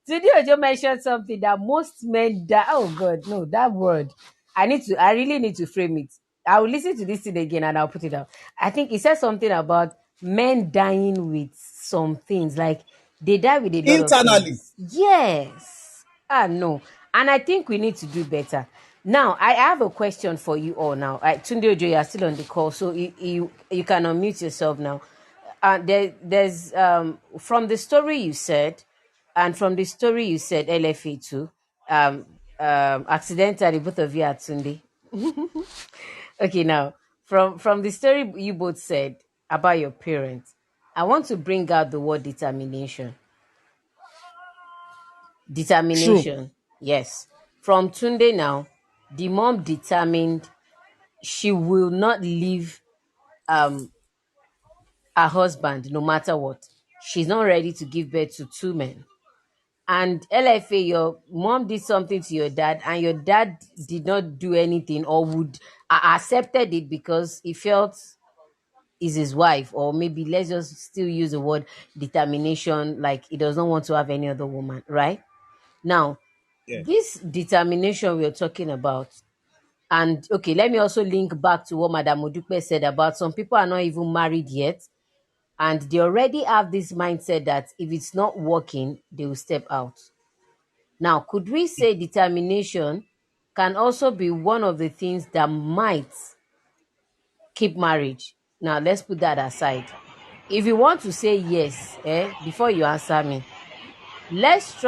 Speaker 1: Today Ojo mentioned something that most men die. Oh God, no, that word. I really need to frame it. I will listen to this thing again and I'll put it out. I think he said something about men dying with some things, like they die with a lot
Speaker 4: Internally.
Speaker 1: of things. Yes. No. And I think we need to do better. Now, I have a question for you all now. Tunde Ojo, you are still on the call, so you can unmute yourself now. There's from the story you said, and from the story you said, LFA too, accidentally, both of you are Tunde. Okay, now, from the story you both said about your parents, I want to bring out the word determination. Determination. True. Yes. From Tunde now, the mom determined she will not leave her husband no matter what. She's not ready to give birth to 2 men. And LFA, your mom did something to your dad, and your dad did not do anything or would accepted it because he felt is his wife, or maybe let's just still use the word determination, like he does not want to have any other woman, right? Now, this determination we're talking about, and okay, let me also link back to what Madam Modupe said about some people are not even married yet, and they already have this mindset that if it's not working, they will step out. Now, could we say determination can also be one of the things that might keep marriage? Now, let's put that aside. If you want to say yes, before you answer me, let's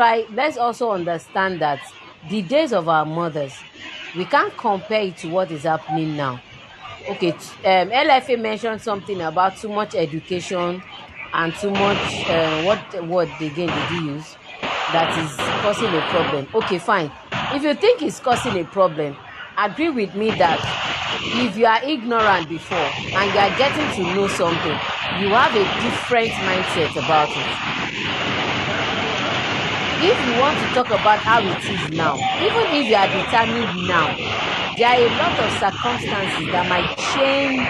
Speaker 1: also understand that the days of our mothers, we can't compare it to what is happening now. Okay, LFA mentioned something about too much education and too much, what word again did you use? That is causing a problem. Okay, fine. If you think it's causing a problem, agree with me that if you are ignorant before and you are getting to know something, you have a different mindset about it. If you want to talk about how it is now, even if you are determined now, there are a lot of circumstances that might change,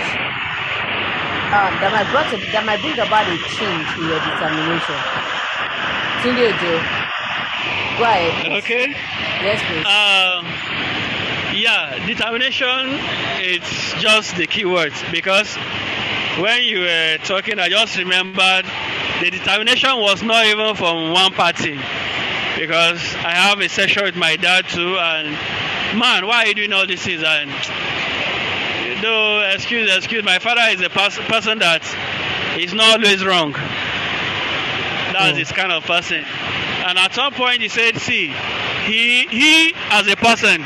Speaker 1: that might bring about a change in your determination. Tunde Ojo, go ahead.
Speaker 3: Okay.
Speaker 1: Yes, please.
Speaker 3: Yeah, determination, it's just the key words, because when you were talking, I just remembered the determination was not even from one party, because I have a session with my dad too, and man, why are you doing all these things? And no, excuse, my father is a person that is not always wrong. That's his kind of person. And at some point he said, see, he as a person,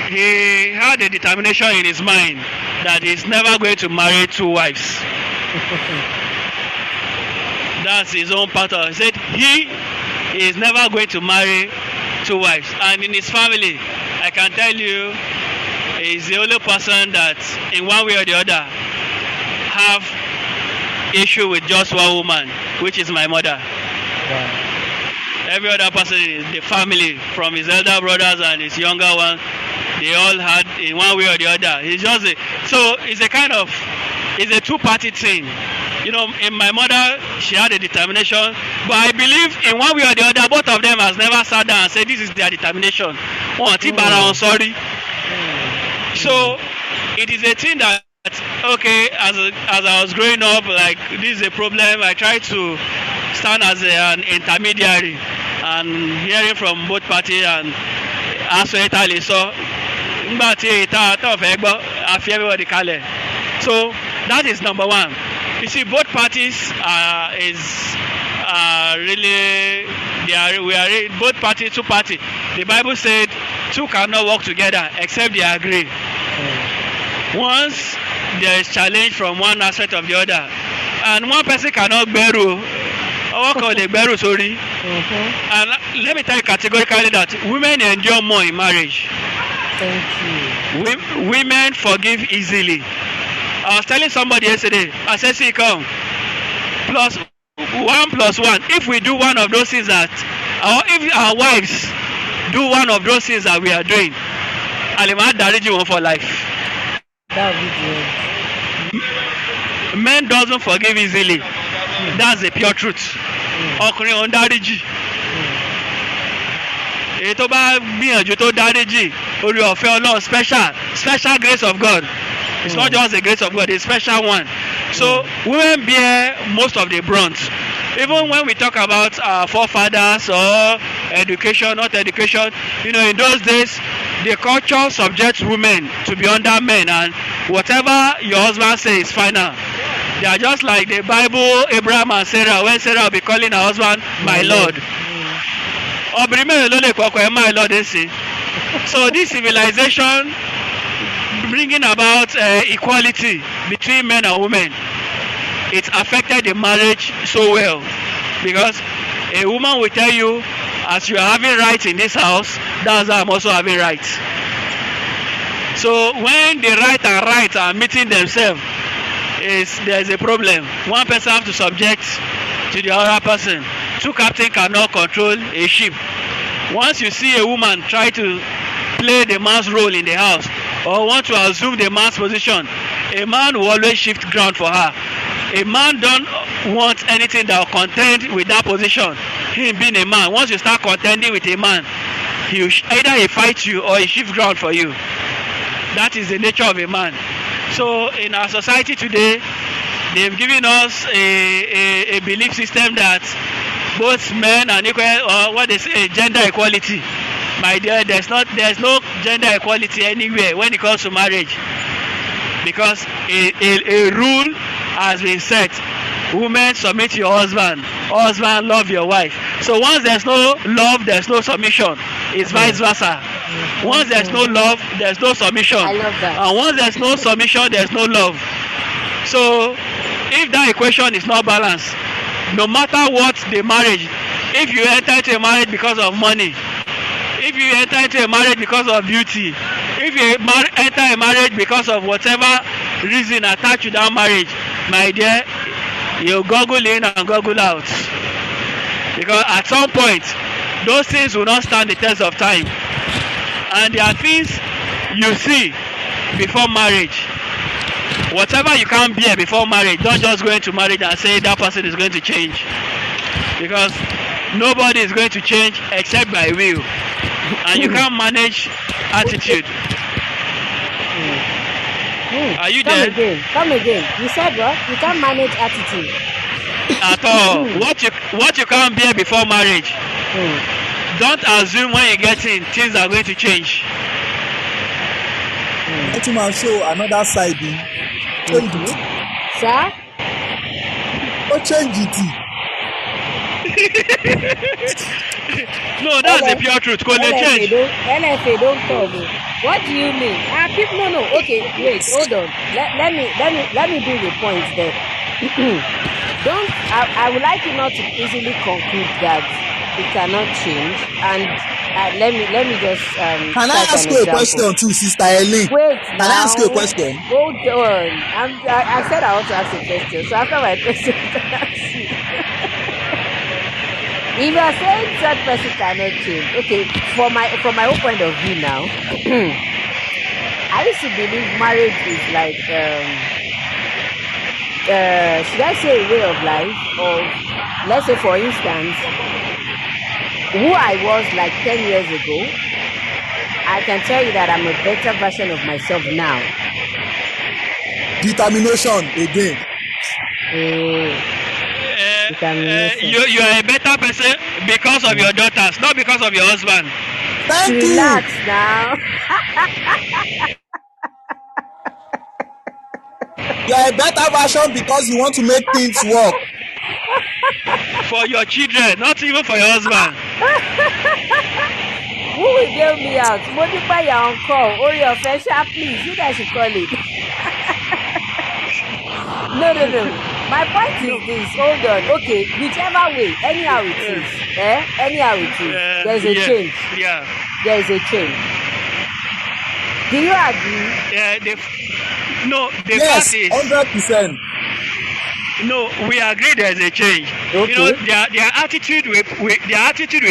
Speaker 3: he had a determination in his mind that he's never going to marry 2 wives. That's his own pattern. He said he is never going to marry 2 wives. And in his family, I can tell you, he's the only person that in one way or the other have issue with just one woman, which is my mother. Yeah. Every other person in the family, from his elder brothers and his younger ones, they all had in one way or the other. It's a 2-party thing. You know, in my mother, she had a determination, but I believe in one way or the other, both of them has never sat down and said this is their determination. Sorry. So it is a thing that, okay, as I was growing up, like, this is a problem. I tried to stand as an intermediary and hearing from both parties, and so that is number one. You see, both parties is really We are both parties, two parties. The Bible said two cannot work together except they agree. Once there is challenge from one aspect of the other, and one person cannot beru, sorry. And let me tell you categorically that women endure more in marriage.
Speaker 1: Thank you.
Speaker 3: Women forgive easily. I was telling somebody yesterday, I said, see, come, plus 1 plus 1. If we do one of those things that, or if our wives do one of those things that we are doing, I'll marry one for life.
Speaker 1: That would be good.
Speaker 3: Men doesn't forgive easily. That's the pure truth. Ọkùnrin ò ń dáríjì. Èyí tó bá gbìyànjú tó dáríjì, orí ọ̀fẹ́ Ọlọ́run, special grace of God. It's not just the grace of God, it's a special one. So women bear most of the brunt. Even when we talk about our forefathers or education, not education, in those days, the culture subjects women to be under men, and whatever your husband says is final. They are just like the Bible, Abraham and Sarah, when Sarah will be calling her husband, my Lord. My Lord, so this civilization bringing about equality between men and women, it affected the marriage so well, because a woman will tell you, as you are having rights in this house, that's how I'm also having rights. So when the right are meeting themselves, there's a problem. One person has to subject to the other person. Two captains cannot control a ship. Once you see a woman try to play the man's role in the house, or want to assume the man's position, a man will always shift ground for her. A man don't want anything that will contend with that position. Him being a man, once you start contending with a man, either he fights you or he shifts ground for you. That is the nature of a man. So in our society today, they've given us a belief system that both men and equal, or what they say, gender equality. My dear, there's no gender equality anywhere when it comes to marriage, because a rule has been set. Women, submit to your husband. Husband, love your wife. So once there's no love, there's no submission. It's vice versa. Once there's no love, there's no submission.
Speaker 1: I love that.
Speaker 3: And once there's no submission, there's no love. So if that equation is not balanced, no matter what the marriage, if you enter into a marriage because of money, if you enter into a marriage because of beauty, if you enter a marriage because of whatever reason attached to that marriage, my dear, you goggle in and goggle out. Because at some point, those things will not stand the test of time. And there are things you see before marriage. Whatever you can't bear before marriage, don't just go into marriage and say that person is going to change. Because nobody is going to change except by will. And you can't manage attitude. Are you there?
Speaker 1: Come again. You said what? You can't manage attitude.
Speaker 3: At all. What you can't bear before marriage. Don't assume when you get in, things are going to change.
Speaker 4: Let him show another side. Change it.
Speaker 1: Sir?
Speaker 4: Oh, change it.
Speaker 3: No, that's the pure truth. Change.
Speaker 1: LFA don't talk. What do you mean? People no. Okay, wait, hold on. Let me bring the point there. I would like you not to easily conclude that it cannot change. And let me just
Speaker 4: can I ask you a question too, Sister Eileen?
Speaker 1: Wait,
Speaker 4: can I ask you a question?
Speaker 1: Hold on. I said I want to ask a question. So after my question, if you are saying that person cannot change, okay, from my own point of view now, I used to believe marriage is like, should I say a way of life? Or let's say, for instance, who I was like 10 years ago, I can tell you that I'm a better version of myself now.
Speaker 4: Determination again.
Speaker 3: You are a better person because of your daughters, not because of your husband.
Speaker 4: Thank
Speaker 1: Relax
Speaker 4: you.
Speaker 1: now.
Speaker 4: You are a better version because you want to make things work.
Speaker 3: for your children, not even for your husband.
Speaker 1: Who will bail me out? Modify your on call. Or your official, please. You guys should call it. No. My point is this. Hold on. Okay, whichever way, anyhow it is. Anyhow it is. There is a change.
Speaker 3: Yeah.
Speaker 1: There is a change. Do you agree?
Speaker 3: Yeah. The
Speaker 4: Yes,
Speaker 3: fact is,
Speaker 4: 100%.
Speaker 3: no, we agree there's a change.
Speaker 1: Okay.
Speaker 3: You know, their attitude we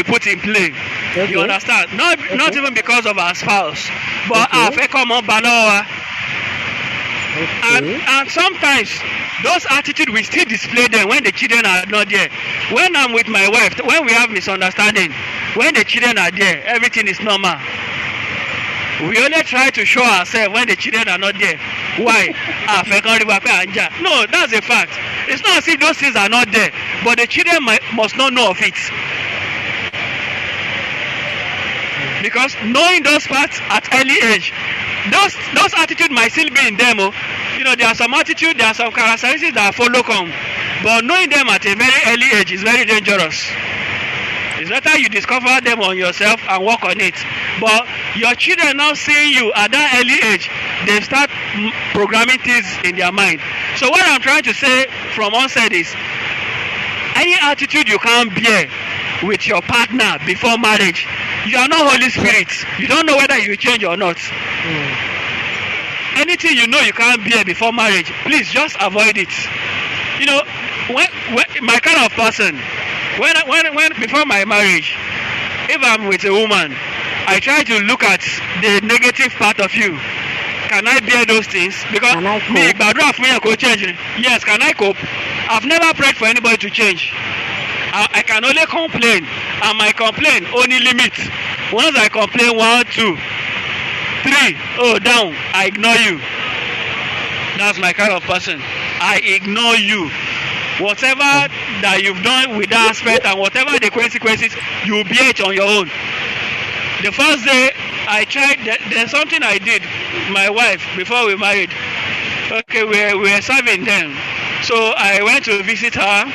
Speaker 3: put in play.
Speaker 1: Okay.
Speaker 3: You understand? Not even because of our spouse, but
Speaker 1: Okay.
Speaker 3: come on, Banoa.
Speaker 1: Okay.
Speaker 3: And sometimes those attitudes we still display them when the children are not there. When I'm with my wife, when we have misunderstanding, when the children are there, everything is normal. We only try to show ourselves when the children are not there. Why? No, that's a fact. It's not as if those things are not there, but the children must not know of it. Because knowing those parts at early age, those attitudes might still be in them. You know, there are some attitude, there are some characteristics that follow come, but knowing them at a very early age is very dangerous. It's better you discover them on yourself and work on it. But your children now seeing you at that early age, they start programming things in their mind. So what I'm trying to say from onset is, any attitude you can't bear with your partner before marriage, you are not Holy Spirit. You don't know whether you will change or not. Anything you know you can't bear before marriage, please just avoid it. You know, when my kind of person, when before my marriage, if I'm with a woman, I try to look at the negative part of you. Can I bear those things? Because me, yes, can I cope? I've never prayed for anybody to change. I can only complain, and my complaint only limits. Once I complain 1, 2, 3, down, I ignore you. That's my kind of person. I ignore you. Whatever that you've done with that aspect and whatever the consequences, you bear it on your own. The first day I tried, there's something I did, my wife, before we married. Okay, we were serving them. So I went to visit her,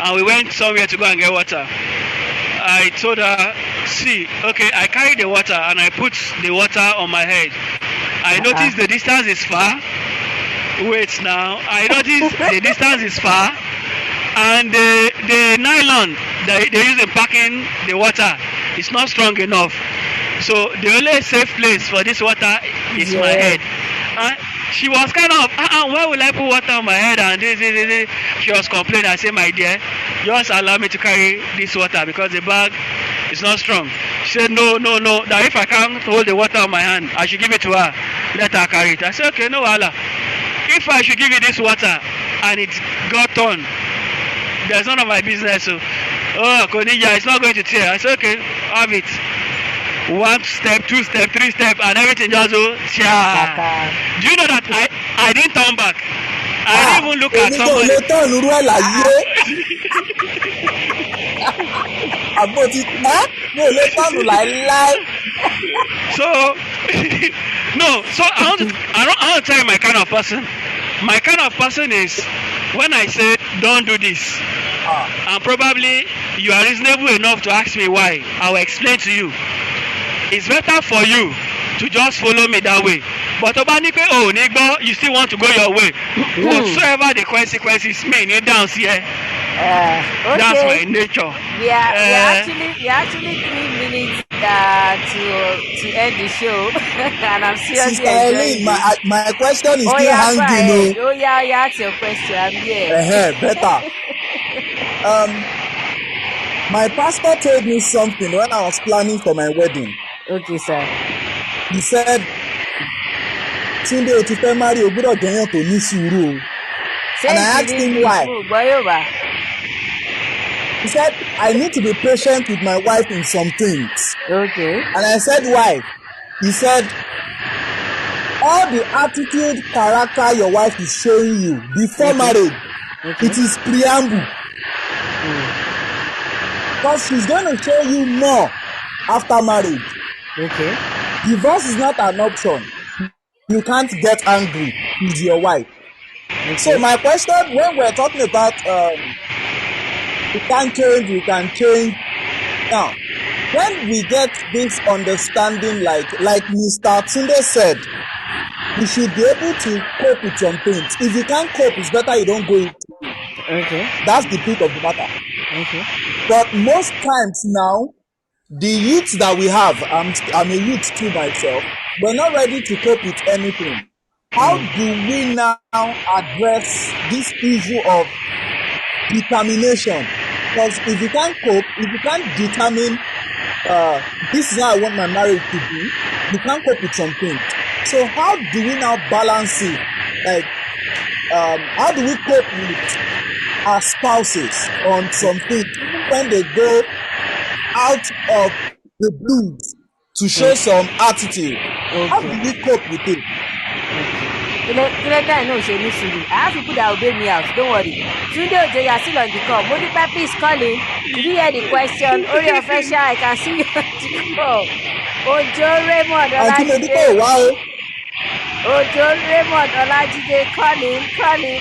Speaker 3: and we went somewhere to go and get water. I told her, see, okay, I carried the water and I put the water on my head. I noticed the distance is far. Wait now, I noticed the distance is far, and the nylon that they use in packing the water is not strong enough. So the only safe place for this water is my head. She was kind of, why will I put water on my head? And this. She was complaining. I said, my dear, just allow me to carry this water because the bag is not strong. She said, no, that if I can't hold the water on my hand, I should give it to her. Let her carry it. I said, okay, no wahala. If I should give you this water and it got torn, there's none of my business. So, Konija, it's not going to tear. I said, okay, have it. 1 step, 2 step, 3 step, and everything just go. Do you know that I didn't turn back? I didn't even look at somebody. So, no. So I want to tell you my kind of person. My kind of person is when I say don't do this, and probably you are reasonable enough to ask me why, I will explain to you. It's better for you to just follow me that way. But you still want to go your way. Whatsoever the consequences may need down here. Okay. That's my nature.
Speaker 1: We are actually 3 minutes to end the show, and I'm seriously
Speaker 4: Sister Eileen, my question is still hanging.
Speaker 1: Oh yeah, ask your question. I'm here.
Speaker 4: Better. My pastor told me something when I was planning for my wedding.
Speaker 1: Okay, sir.
Speaker 4: He said, Tunde o ti fẹ́ marry o gbọ́dọ̀ jẹ́yàn tó ní sùúrù. And I asked him why. He said, I need to be patient with my wife in some things.
Speaker 1: Okay.
Speaker 4: And I said, why? He said, all the attitude, character your wife is showing you before marriage, it is preamble. Because she's going to show you more after marriage.
Speaker 1: Okay.
Speaker 4: Divorce is not an option. You can't get angry with your wife. Okay. So my question, when we're talking about we can change, we can change. Now, when we get this understanding, like Mr. Tunde said, you should be able to cope with some things. If you can't cope, it's better you don't go into it.
Speaker 1: Okay.
Speaker 4: That's the truth of the matter.
Speaker 1: Okay.
Speaker 4: But most times now, the youth that we have, I'm a youth too myself, we're not ready to cope with anything. How do we now address this issue of determination? Because if you can't cope, if you can't determine this is how I want my marriage to be, you can't cope with something. So how do we now balance it? Like, how do we cope with our spouses on something when they go out of the blues to show some attitude? How do we cope with it?
Speaker 1: Kílẹ̀ guy náà ṣe ní sùúrù. I have people that obey me out, don't worry. Tunde Ojo, you are still on the call. Modipe is calling. Did you hear the question? Ori Ofesha, I can see you on the call. Ojo Raymond
Speaker 4: Àǹtí Modipe
Speaker 1: Olajide.
Speaker 4: wá o.
Speaker 1: Ojo Raymond Olajide calling.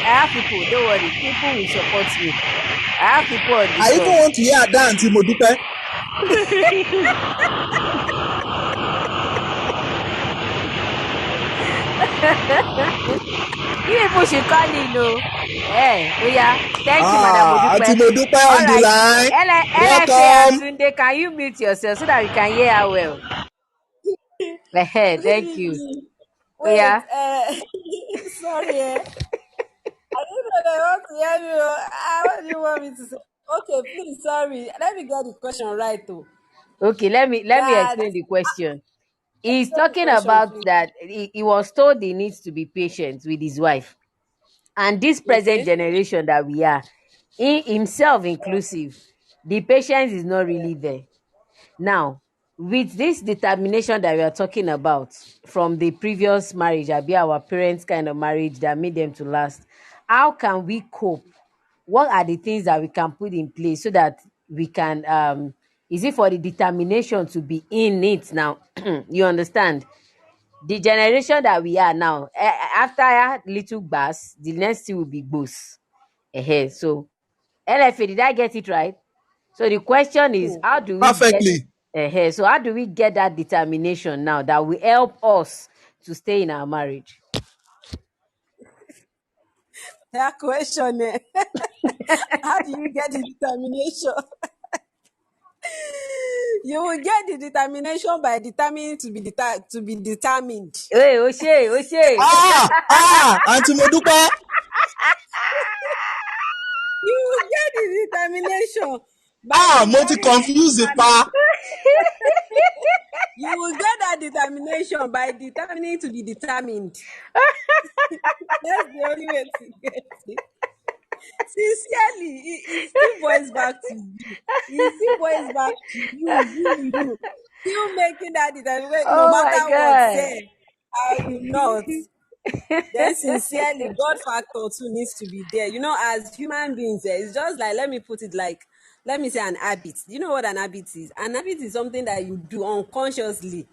Speaker 1: I have people, don't worry. People will support me. I have people on the
Speaker 4: I even
Speaker 1: call.
Speaker 4: want to hear that Àǹtí Modipe.
Speaker 1: You people should call in, no. Yeah. Thank you, Madam
Speaker 4: Àǹtí
Speaker 1: Modipe.
Speaker 4: Modipe on the line.
Speaker 1: LFA and
Speaker 4: Welcome.
Speaker 1: Tunde, can you mute yourself so that we can hear her well? Thank you.
Speaker 2: Wait,
Speaker 1: Yeah.
Speaker 2: sorry. I didn't know they want to hear me. What do you want me to say? Okay, please, sorry. Let me get the question right, though.
Speaker 1: Okay, let me
Speaker 2: That
Speaker 1: explain the question. He's
Speaker 2: Explain the
Speaker 1: talking
Speaker 2: question,
Speaker 1: about
Speaker 2: please.
Speaker 1: that he was told he needs to be patient with his wife. And this present
Speaker 2: Okay.
Speaker 1: generation that we are, he himself inclusive, the patience is not really there. Now, with this determination that we are talking about from the previous marriage, be our parents' kind of marriage that made them to last, how can we cope? What are the things that we can put in place so that we can is it for the determination to be in it now? You understand? The generation that we are now, after little bass, the next thing will be boss. So LFA, did I get it right? So the question is, how do we get
Speaker 4: Perfectly.
Speaker 1: so how do we get that determination now that will help us to stay in our marriage?
Speaker 2: That question, how do you get the determination? You will get the determination by determining to be determined.
Speaker 1: Hey, Oshe.
Speaker 4: Àǹtí Modipe.
Speaker 2: You will get the determination by
Speaker 4: Mo ti confuse pa.
Speaker 2: You will get that determination by determining to be determined. That's the only way to get it. Sincerely, it still boils back to you. It still boils back to you. Still making that determination, no
Speaker 1: Oh my
Speaker 2: matter what,
Speaker 1: god.
Speaker 2: say, I will not. Then sincerely, God factor too needs to be there. As human beings, it's just like, let me put it like, let me say an habit. You know what an habit is? An habit is something that you do unconsciously.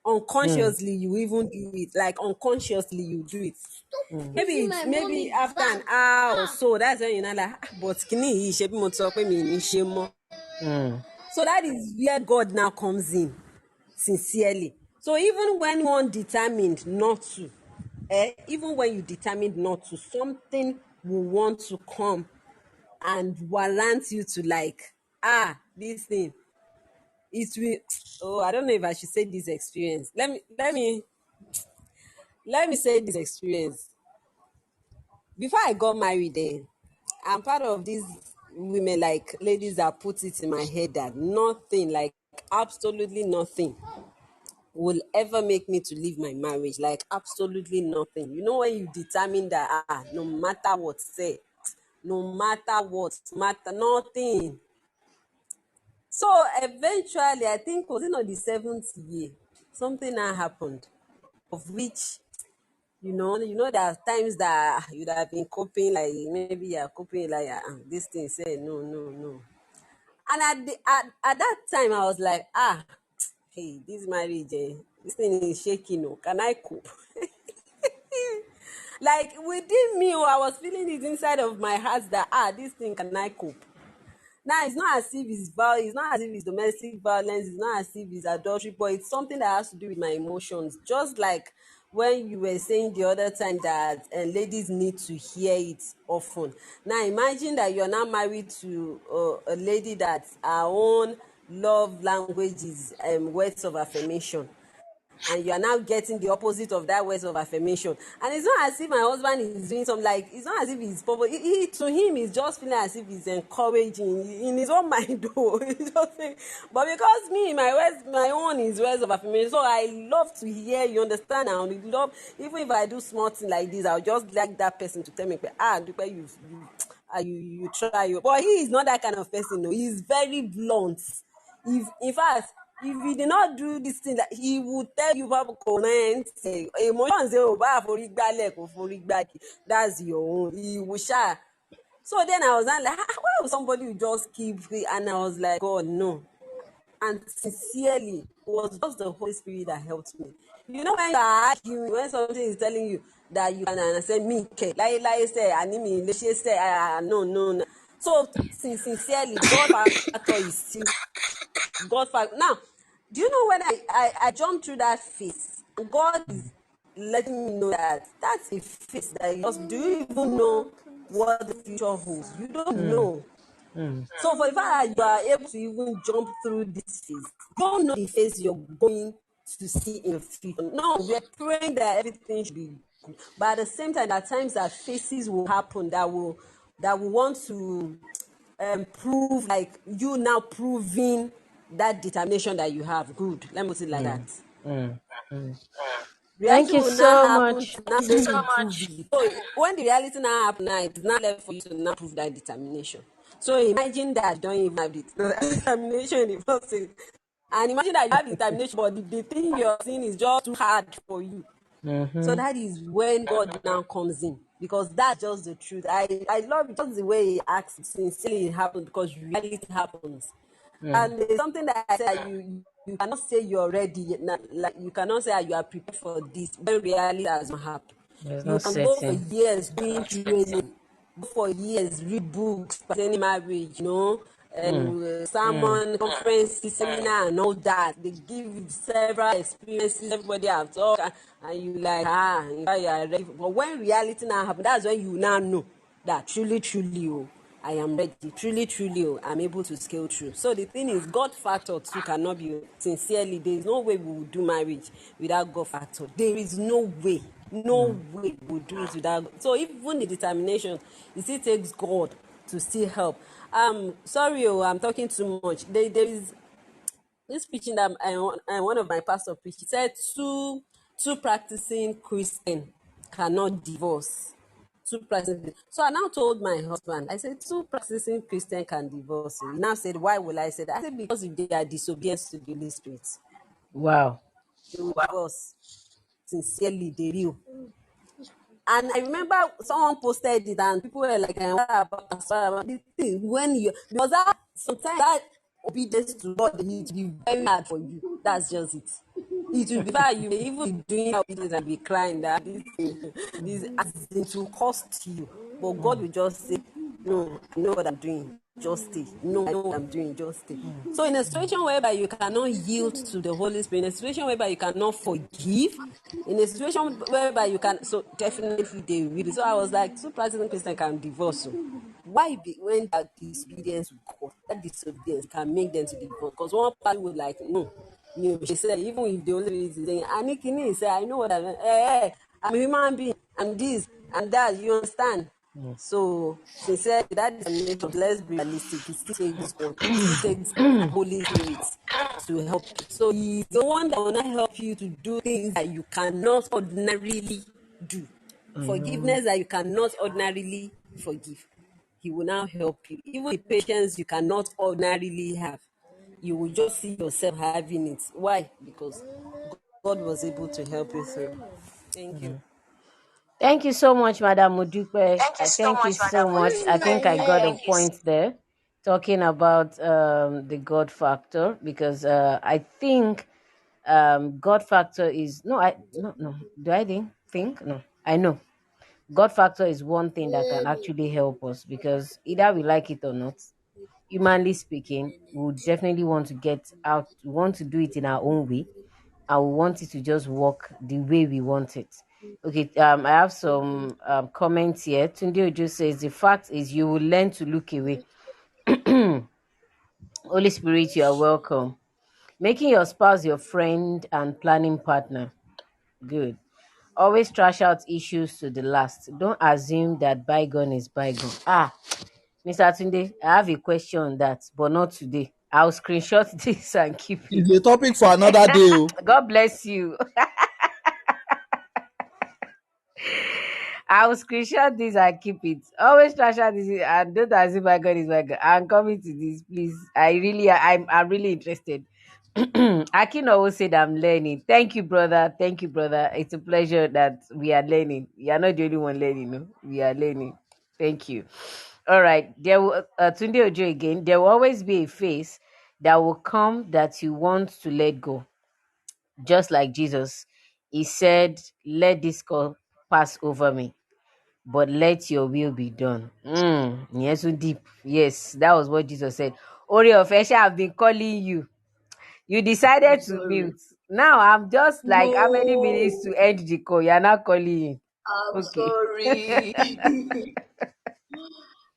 Speaker 2: You even do it. Like unconsciously, you do it. Maybe after an hour or so, that's when you're not like, but kini yìí ṣe bí mo ti sọ pé mi ì ní ṣe mọ́. So that is where God now comes in, sincerely. So even when one determined not to, even when you determined not to, something will want to come and warrant you to like, this thing. It will. Oh, I don't know if I should say this experience. Let me say this experience. Before I got married, I'm part of these women, like ladies that put it in my head that nothing, like absolutely nothing, will ever make me to leave my marriage. Like absolutely nothing. When you determine that no matter what, say, no matter what, matter nothing. So eventually, I think was it not the 7th year, something now happened, of which there are times that you'd have been coping, like maybe you're coping like this thing say no. And at that time I was like, hey, this marriage, this thing is shaking. Can I cope? Like within me, I was feeling it inside of my heart that this thing, can I cope? Now it's not as if it's not as if it's domestic violence, it's not as if it's adultery, but it's something that has to do with my emotions. Just like when you were saying the other time that ladies need to hear it often. Now imagine that you're now married to a lady that her own love language is words of affirmation, and you are now getting the opposite of that words of affirmation. And it's not as if my husband is doing something, like it's not as if he's to him he's just feeling as if he's encouraging in his own mind though. He's just saying, but because me, my own is words of affirmation, so I love to hear, you understand. I love, even if I do small thing like this, I'll just like that person to tell me, Dupe, you try. But he is not that kind of person. No, he's very blunt. If in fact, if he did not do this thing, that he would tell you about comment, emotions dey o ba forí gbálẹ̀ kò forí gbági, that's your own, he will sha. So then I was not like, why would somebody just keep it? And I was like, God, no. And sincerely, it was just the Holy Spirit that helped me. You know, when you are arguing, when something is telling you that you can understand me, lie say, animi, she say, no. So sincerely, God factor is still God factor. Now, do you know when I jumped through that phase, God is letting me know that that's a phase that you just, do you even know what the future holds? You don't know. So for the fact that you are able to even jump through this phase, you don't know the phase you're going to see in the future. No, we're praying that everything should be good. But at the same time, there are times that phases will happen that will want to prove, like you now proving that determination that you have. Good. Let me put it like that.
Speaker 1: Thank
Speaker 2: Reality
Speaker 1: you
Speaker 2: will now
Speaker 1: so
Speaker 2: happen
Speaker 1: much.
Speaker 2: to now make you prove it. So when the reality now happen now, it's not left for you to now prove that determination. So imagine that you don't even have the determination in the first place. And imagine that you have determination, but the thing you're seeing is just too hard for you. So that is when God now comes in, because that's just the truth. I love just the way he acts. Sincerely, it happens because reality happens. And there's something that I said, you cannot say you're ready, like you cannot say you are prepared for this when reality has not happened.
Speaker 1: It's
Speaker 2: You
Speaker 1: not
Speaker 2: can go for
Speaker 1: certain.
Speaker 2: years doing training, go for years, read books pertaining marriage, and sermon, conferences, seminar, and all that. They give you several experiences, everybody have talked, and you like, you are ready. But when reality now happens, that's when you now know that truly, oh, I am ready. Truly, oh, I'm able to scale through. So the thing is, God factor too cannot be, sincerely, there is no way we will do marriage without God factor. There is no way. No way we'll do it without God. So even the determination, it still takes God to still help. Sorry, I'm talking too much. There is this preaching that one of my pastor preached. He said two practicing Christian cannot divorce. Two practicing. So I now told my husband, I said, two practicing Christian can divorce. He now said, why will I say that? I said, because if they are disobedient to the Holy Spirit,
Speaker 1: Wow.
Speaker 2: they will divorce. Sincerely, they will. And I remember someone posted it and people were like, what about this thing? When you, because that sometimes that obedience to God need to be very hard for you. That's just it. It will be bad. You may even be doing obedience and be crying that this as it will cost you. But God will just say, no, I know what I'm doing. Just stay. No, I know what I'm doing. Just stay. So in a situation whereby you cannot yield to the Holy Spirit, in a situation whereby you cannot forgive, in a situation whereby you can, so definitely they will. So I was like, two practicing Christians can divorce. So why be when that disobedience will God, that disobedience can make them to divorce? Because one party would like, no. She said, even if the only reason saying, Anikini say, I know what I mean. I'm a human being, I'm this, and that, you understand? So, sincerely, that determination, let's be realistic, it still takes God, it still takes Holy Spirit to help you. So, He's the one that will not help you to do things that you cannot ordinarily do. Forgiveness that you cannot ordinarily forgive. He will now help you. Even the patience you cannot ordinarily have, you will just see yourself having it. Why? Because God was able to help you through. Thank you.
Speaker 1: Thank you so much, Madam Mudupe. I thank you so much. I think I got a point there talking about the God factor, because I think God factor is no. Do I think? No. I know. God factor is one thing that can actually help us, because either we like it or not, humanly speaking, we would definitely want to get out, want to do it in our own way. I would want it to just work the way we want it. Okay, I have some comments here. Tunde Ojo says the fact is you will learn to look away. Holy Spirit, you are welcome. Making your spouse your friend and planning partner. Good. Always trash out issues to the last. Don't assume that bygone is bygone. Ah, Mr. Tunde, I have a question on that, but not today. I'll screenshot this and keep it.
Speaker 4: It's a topic for another day. Oh.
Speaker 1: God bless you. I'll screenshot this and keep it. Always trash out this and don't assume my God is my God. I'm coming to this, please. I'm really interested. Akino will say that I'm learning. Thank you, brother. Thank you, brother. It's a pleasure that we are learning. You are not the only one learning, no? We are learning. Thank you. All right. There will Tunde Ojo again. There will always be a phase that will come that you want to let go. Just like Jesus. He said, let this cup pass over me, but let your will be done. Yes, so deep. Yes, that was what Jesus said. Ori of Esha, I've been calling you. You
Speaker 5: I'm
Speaker 1: decided to
Speaker 5: sorry.
Speaker 1: mute. Now I'm just like, how many minutes to
Speaker 5: No,
Speaker 1: end the call? You're not calling in.
Speaker 5: I'm
Speaker 1: Okay.
Speaker 5: sorry.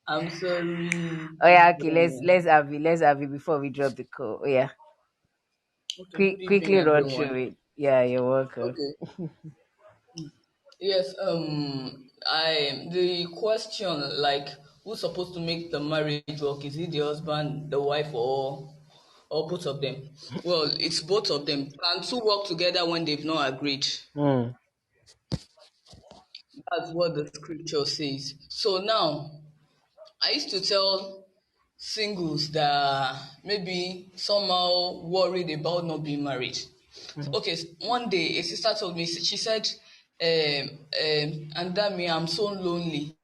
Speaker 5: I'm sorry.
Speaker 1: Oh
Speaker 5: I'm
Speaker 1: yeah, okay. Let's
Speaker 5: sorry.
Speaker 1: let's have it. Let's have it before we drop the call. Oh yeah.
Speaker 5: Okay, good evening,
Speaker 1: Quickly run through
Speaker 5: everyone.
Speaker 1: it. Yeah, you're welcome.
Speaker 5: Okay. Yes, I the question like who's supposed to make the marriage work? Is it the husband, the wife, or both of them? Well, it's both of them. Can two work together when they've not agreed?
Speaker 1: Mm.
Speaker 5: That's what the scripture says. So now I used to tell singles that maybe somehow worried about not being married.
Speaker 1: Mm.
Speaker 5: Okay, one day a sister told me, she said, and that me, I'm so lonely.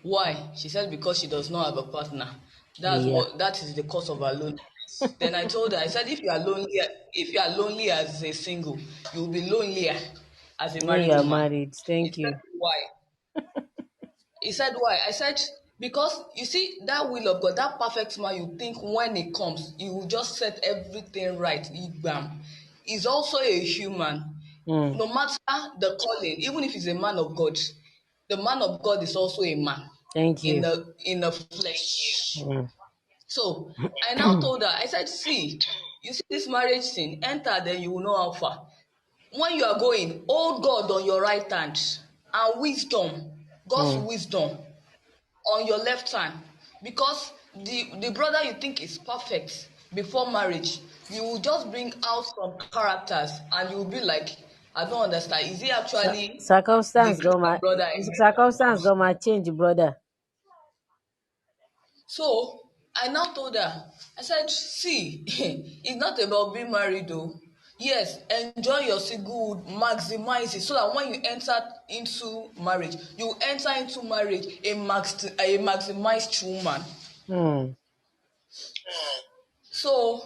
Speaker 5: Why? She said because she does not have a partner.
Speaker 1: Yeah.
Speaker 5: That is the cause of her loneliness. Then I told her, I said, if you are lonely as a single, you will be lonelier as a
Speaker 1: When
Speaker 5: married
Speaker 1: you are
Speaker 5: woman.
Speaker 1: married,
Speaker 5: He
Speaker 1: thank
Speaker 5: said,
Speaker 1: you.
Speaker 5: why? He said, why? I said, because you see, that will of God, that perfect man, you think when it comes, he will just set everything right. Bam. He's also a human.
Speaker 1: Mm.
Speaker 5: No matter the calling, even if he's a man of God, the man of God is also a man
Speaker 1: Thank
Speaker 5: in
Speaker 1: you.
Speaker 5: the flesh.
Speaker 1: Mm.
Speaker 5: So I now told her, I said, see, you see this marriage thing, enter, then you will know how far. When you are going, hold God on your right hand and wisdom, God's
Speaker 1: Mm.
Speaker 5: wisdom on your left hand, because the brother you think is perfect before marriage, you will just bring out some characters and you will be like, I don't understand, is he actually the
Speaker 1: Circumstance
Speaker 5: kind
Speaker 1: got
Speaker 5: of
Speaker 1: my
Speaker 5: brother I met at
Speaker 1: circumstance
Speaker 5: house?
Speaker 1: got my change, brother.
Speaker 5: So I now told her, I said, see, it's not about being married though. Yes, enjoy your single, maximize it so that when you enter into marriage, you enter into marriage a maximized woman.
Speaker 1: Hmm.
Speaker 5: So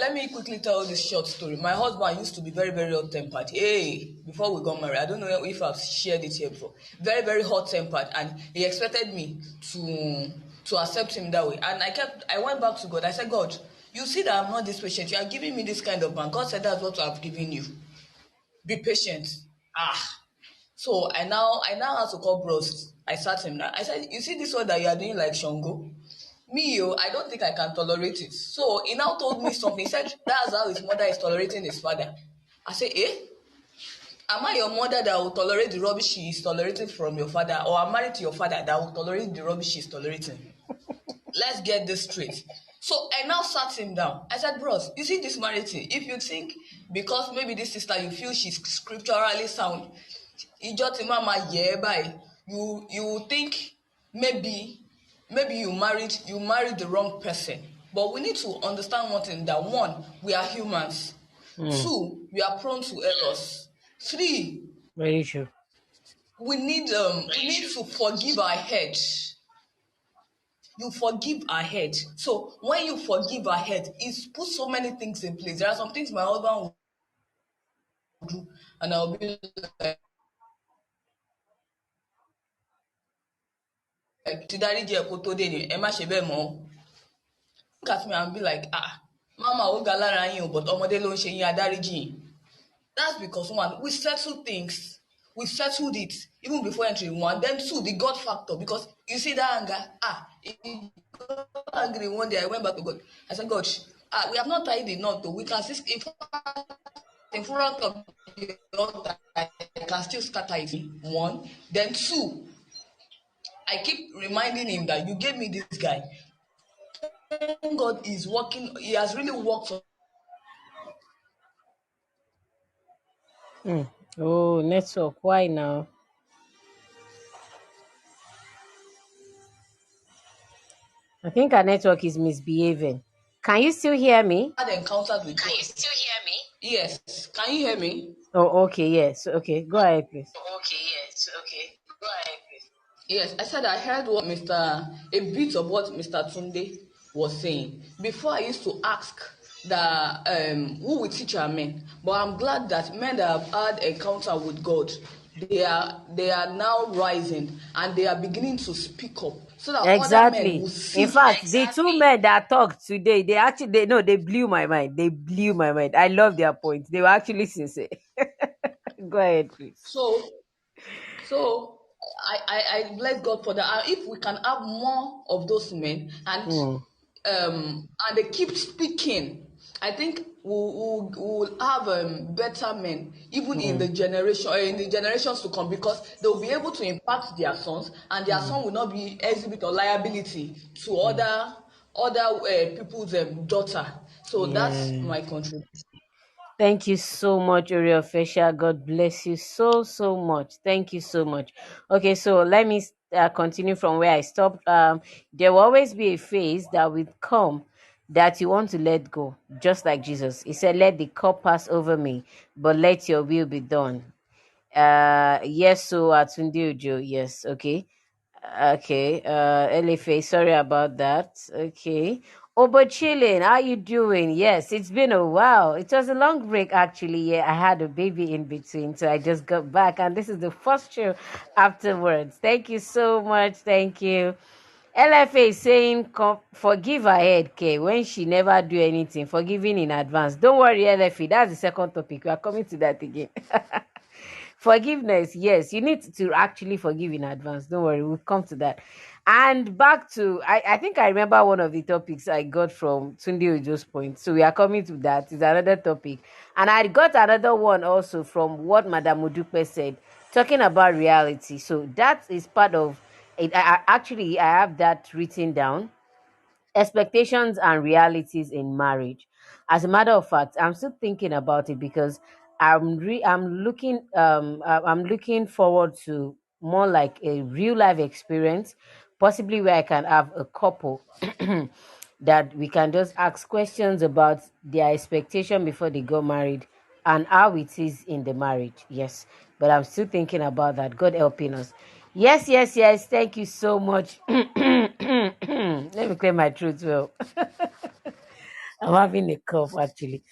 Speaker 5: let me quickly tell this short story. My husband used to be very, very hot tempered. Hey, before we got married, I don't know if I've shared it here before. Very, very hot tempered, and he expected me to accept him that way. And I went back to God. I said, God, you see that I'm not this patient. You are giving me this kind of man. God said that's what I've given you. Be patient. Ah. So I now had to call bros. I sat him down. I said, you see this one that you are doing like Shango? Me, I don't think I can tolerate it. So he now told me something. He said that's how his mother is tolerating his father. I said, am I your mother that will tolerate the rubbish she is tolerating from your father, or I'm married to your father that will tolerate the rubbish she's tolerating? Let's get this straight. So I now sat him down. I said, bros, you see this marriage thing, if you think because maybe this sister you feel she's scripturally sound, ìjọ tí màmá yẹ ẹ́ báyìí, you think maybe you married the wrong person. But we need to understand one thing, that one, we are humans.
Speaker 1: Hmm.
Speaker 5: Two, we are prone to errors. Three,
Speaker 1: Very true.
Speaker 5: we need to forgive our head. You forgive ahead. So when you forgive ahead, it's put so many things in place. There are some things my husband will do, and I'll be like, ti dáríjì ẹ kó tó dé ni ẹ má ṣe bẹ́ẹ̀ mọ́. Look at me and be like, mama ó ga lára yín o, but ọmọdé ló ń ṣe yín adáríjì yín. That's because one, we settle things. We settled it even before entering one. Then two, the God factor, because you see that anger. He got angry one day. I went back to God. I said, God, we have not tied the knot though. We can still, in front of the altar, I can still scatter it. One. Then two, I keep reminding him that you gave me this guy. God is working. He has really worked for.
Speaker 1: Oh, network. Why now? I think our network is misbehaving. Can you still hear me?
Speaker 5: Had encountered with God. Can you still hear me? Yes. Can you hear me?
Speaker 1: Oh, okay. Yes. Okay. Go ahead, please.
Speaker 5: Okay. Yes. Okay. Go ahead, please. Yes, I said I heard a bit of what Mr. Tunde was saying. Before I used to ask that who will teach our men, but I'm glad that men that have had encounter with God, they are now rising and they are beginning to speak up so that other men will see.
Speaker 1: In fact, the two men that talked today, they blew my mind. They blew my mind. I love their point. They were actually sincere. Go ahead, please.
Speaker 5: So I bless God for that. And if we can have more of those men and they keep speaking, I think we'll have better men even in the generations to come, because they'll be able to impact their sons, and their son will not be exhibit or liability to other people's daughter. So that's my contribution.
Speaker 1: Thank you so much, Uriel Fisher. God bless you so much. Thank you so much. Okay, so let me continue from where I stopped. There will always be a phase that will come that you want to let go, just like Jesus. He said, "Let the cup pass over me, but let your will be done." Yes, so Atunde Ojo, yes, okay. Okay, Elife, sorry about that. Okay. Obo chilling, how you doing? Yes, it's been a while. It was a long break actually. Yeah, I had a baby in between, so I just got back, and this is the first show afterwards. Thank you so much. Thank you. LFA is saying forgive her head, K, when she never do anything. Forgiving in advance. Don't worry, LFA. That's the second topic. We are coming to that again. Forgiveness, yes, you need to actually forgive in advance. Don't worry, we'll come to that. And back to, I think I remember one of the topics I got from Tunde Ojo's point. So we are coming to that. It's another topic. And I got another one also from what Madame Mudupe said, talking about reality. So that is part of it. I have that written down, expectations and realities in marriage. As a matter of fact, I'm still thinking about it because I'm looking forward to more like a real life experience, possibly where I can have a couple that we can just ask questions about their expectation before they got married and how it is in the marriage. Yes, but I'm still thinking about that. God helping us. Yes, yes, yes. Thank you so much. Let me clear my throat well. I'm having a cough actually.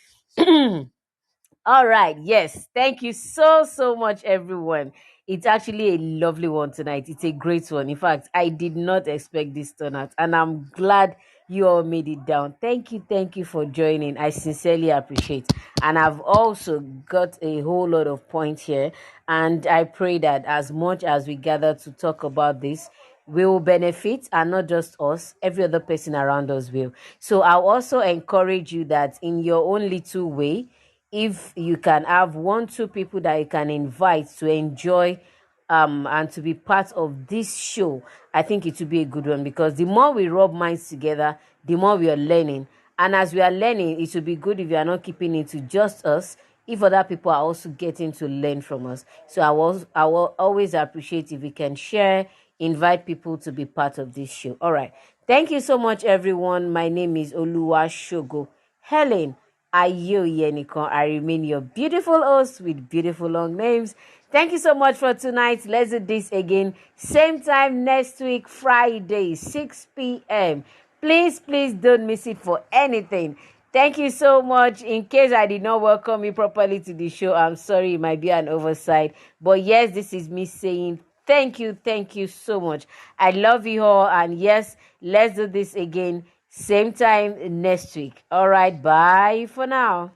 Speaker 1: All right. Yes. Thank you so much, everyone. It's actually a lovely one tonight. It's a great one. In fact, I did not expect this turnout, and I'm glad you all made it down. Thank you. Thank you for joining. I sincerely appreciate. And I've also got a whole lot of points here. And I pray that as much as we gather to talk about this, we will benefit, and not just us, every other person around us will. So I'll also encourage you that in your own little way, if you can have 1-2 people that you can invite to enjoy and to be part of this show, I think it will be a good one, because the more we rub minds together, the more we are learning. And as we are learning, it will be good if you are not keeping it to just us, if other people are also getting to learn from us. So I will always appreciate if we can share, invite people to be part of this show. All right. Thank you so much, everyone. My name is Oluwa Shogo Helen Ayo Yenikon. I remain your beautiful host with beautiful long names. Thank you so much for tonight. Let's do this again. Same time next week, Friday, 6 p.m. Please don't miss it for anything. Thank you so much. In case I did not welcome you properly to the show, I'm sorry, it might be an oversight. But yes, this is me saying Thank you so much. I love you all. And yes, let's do this again, same time next week. All right, bye for now.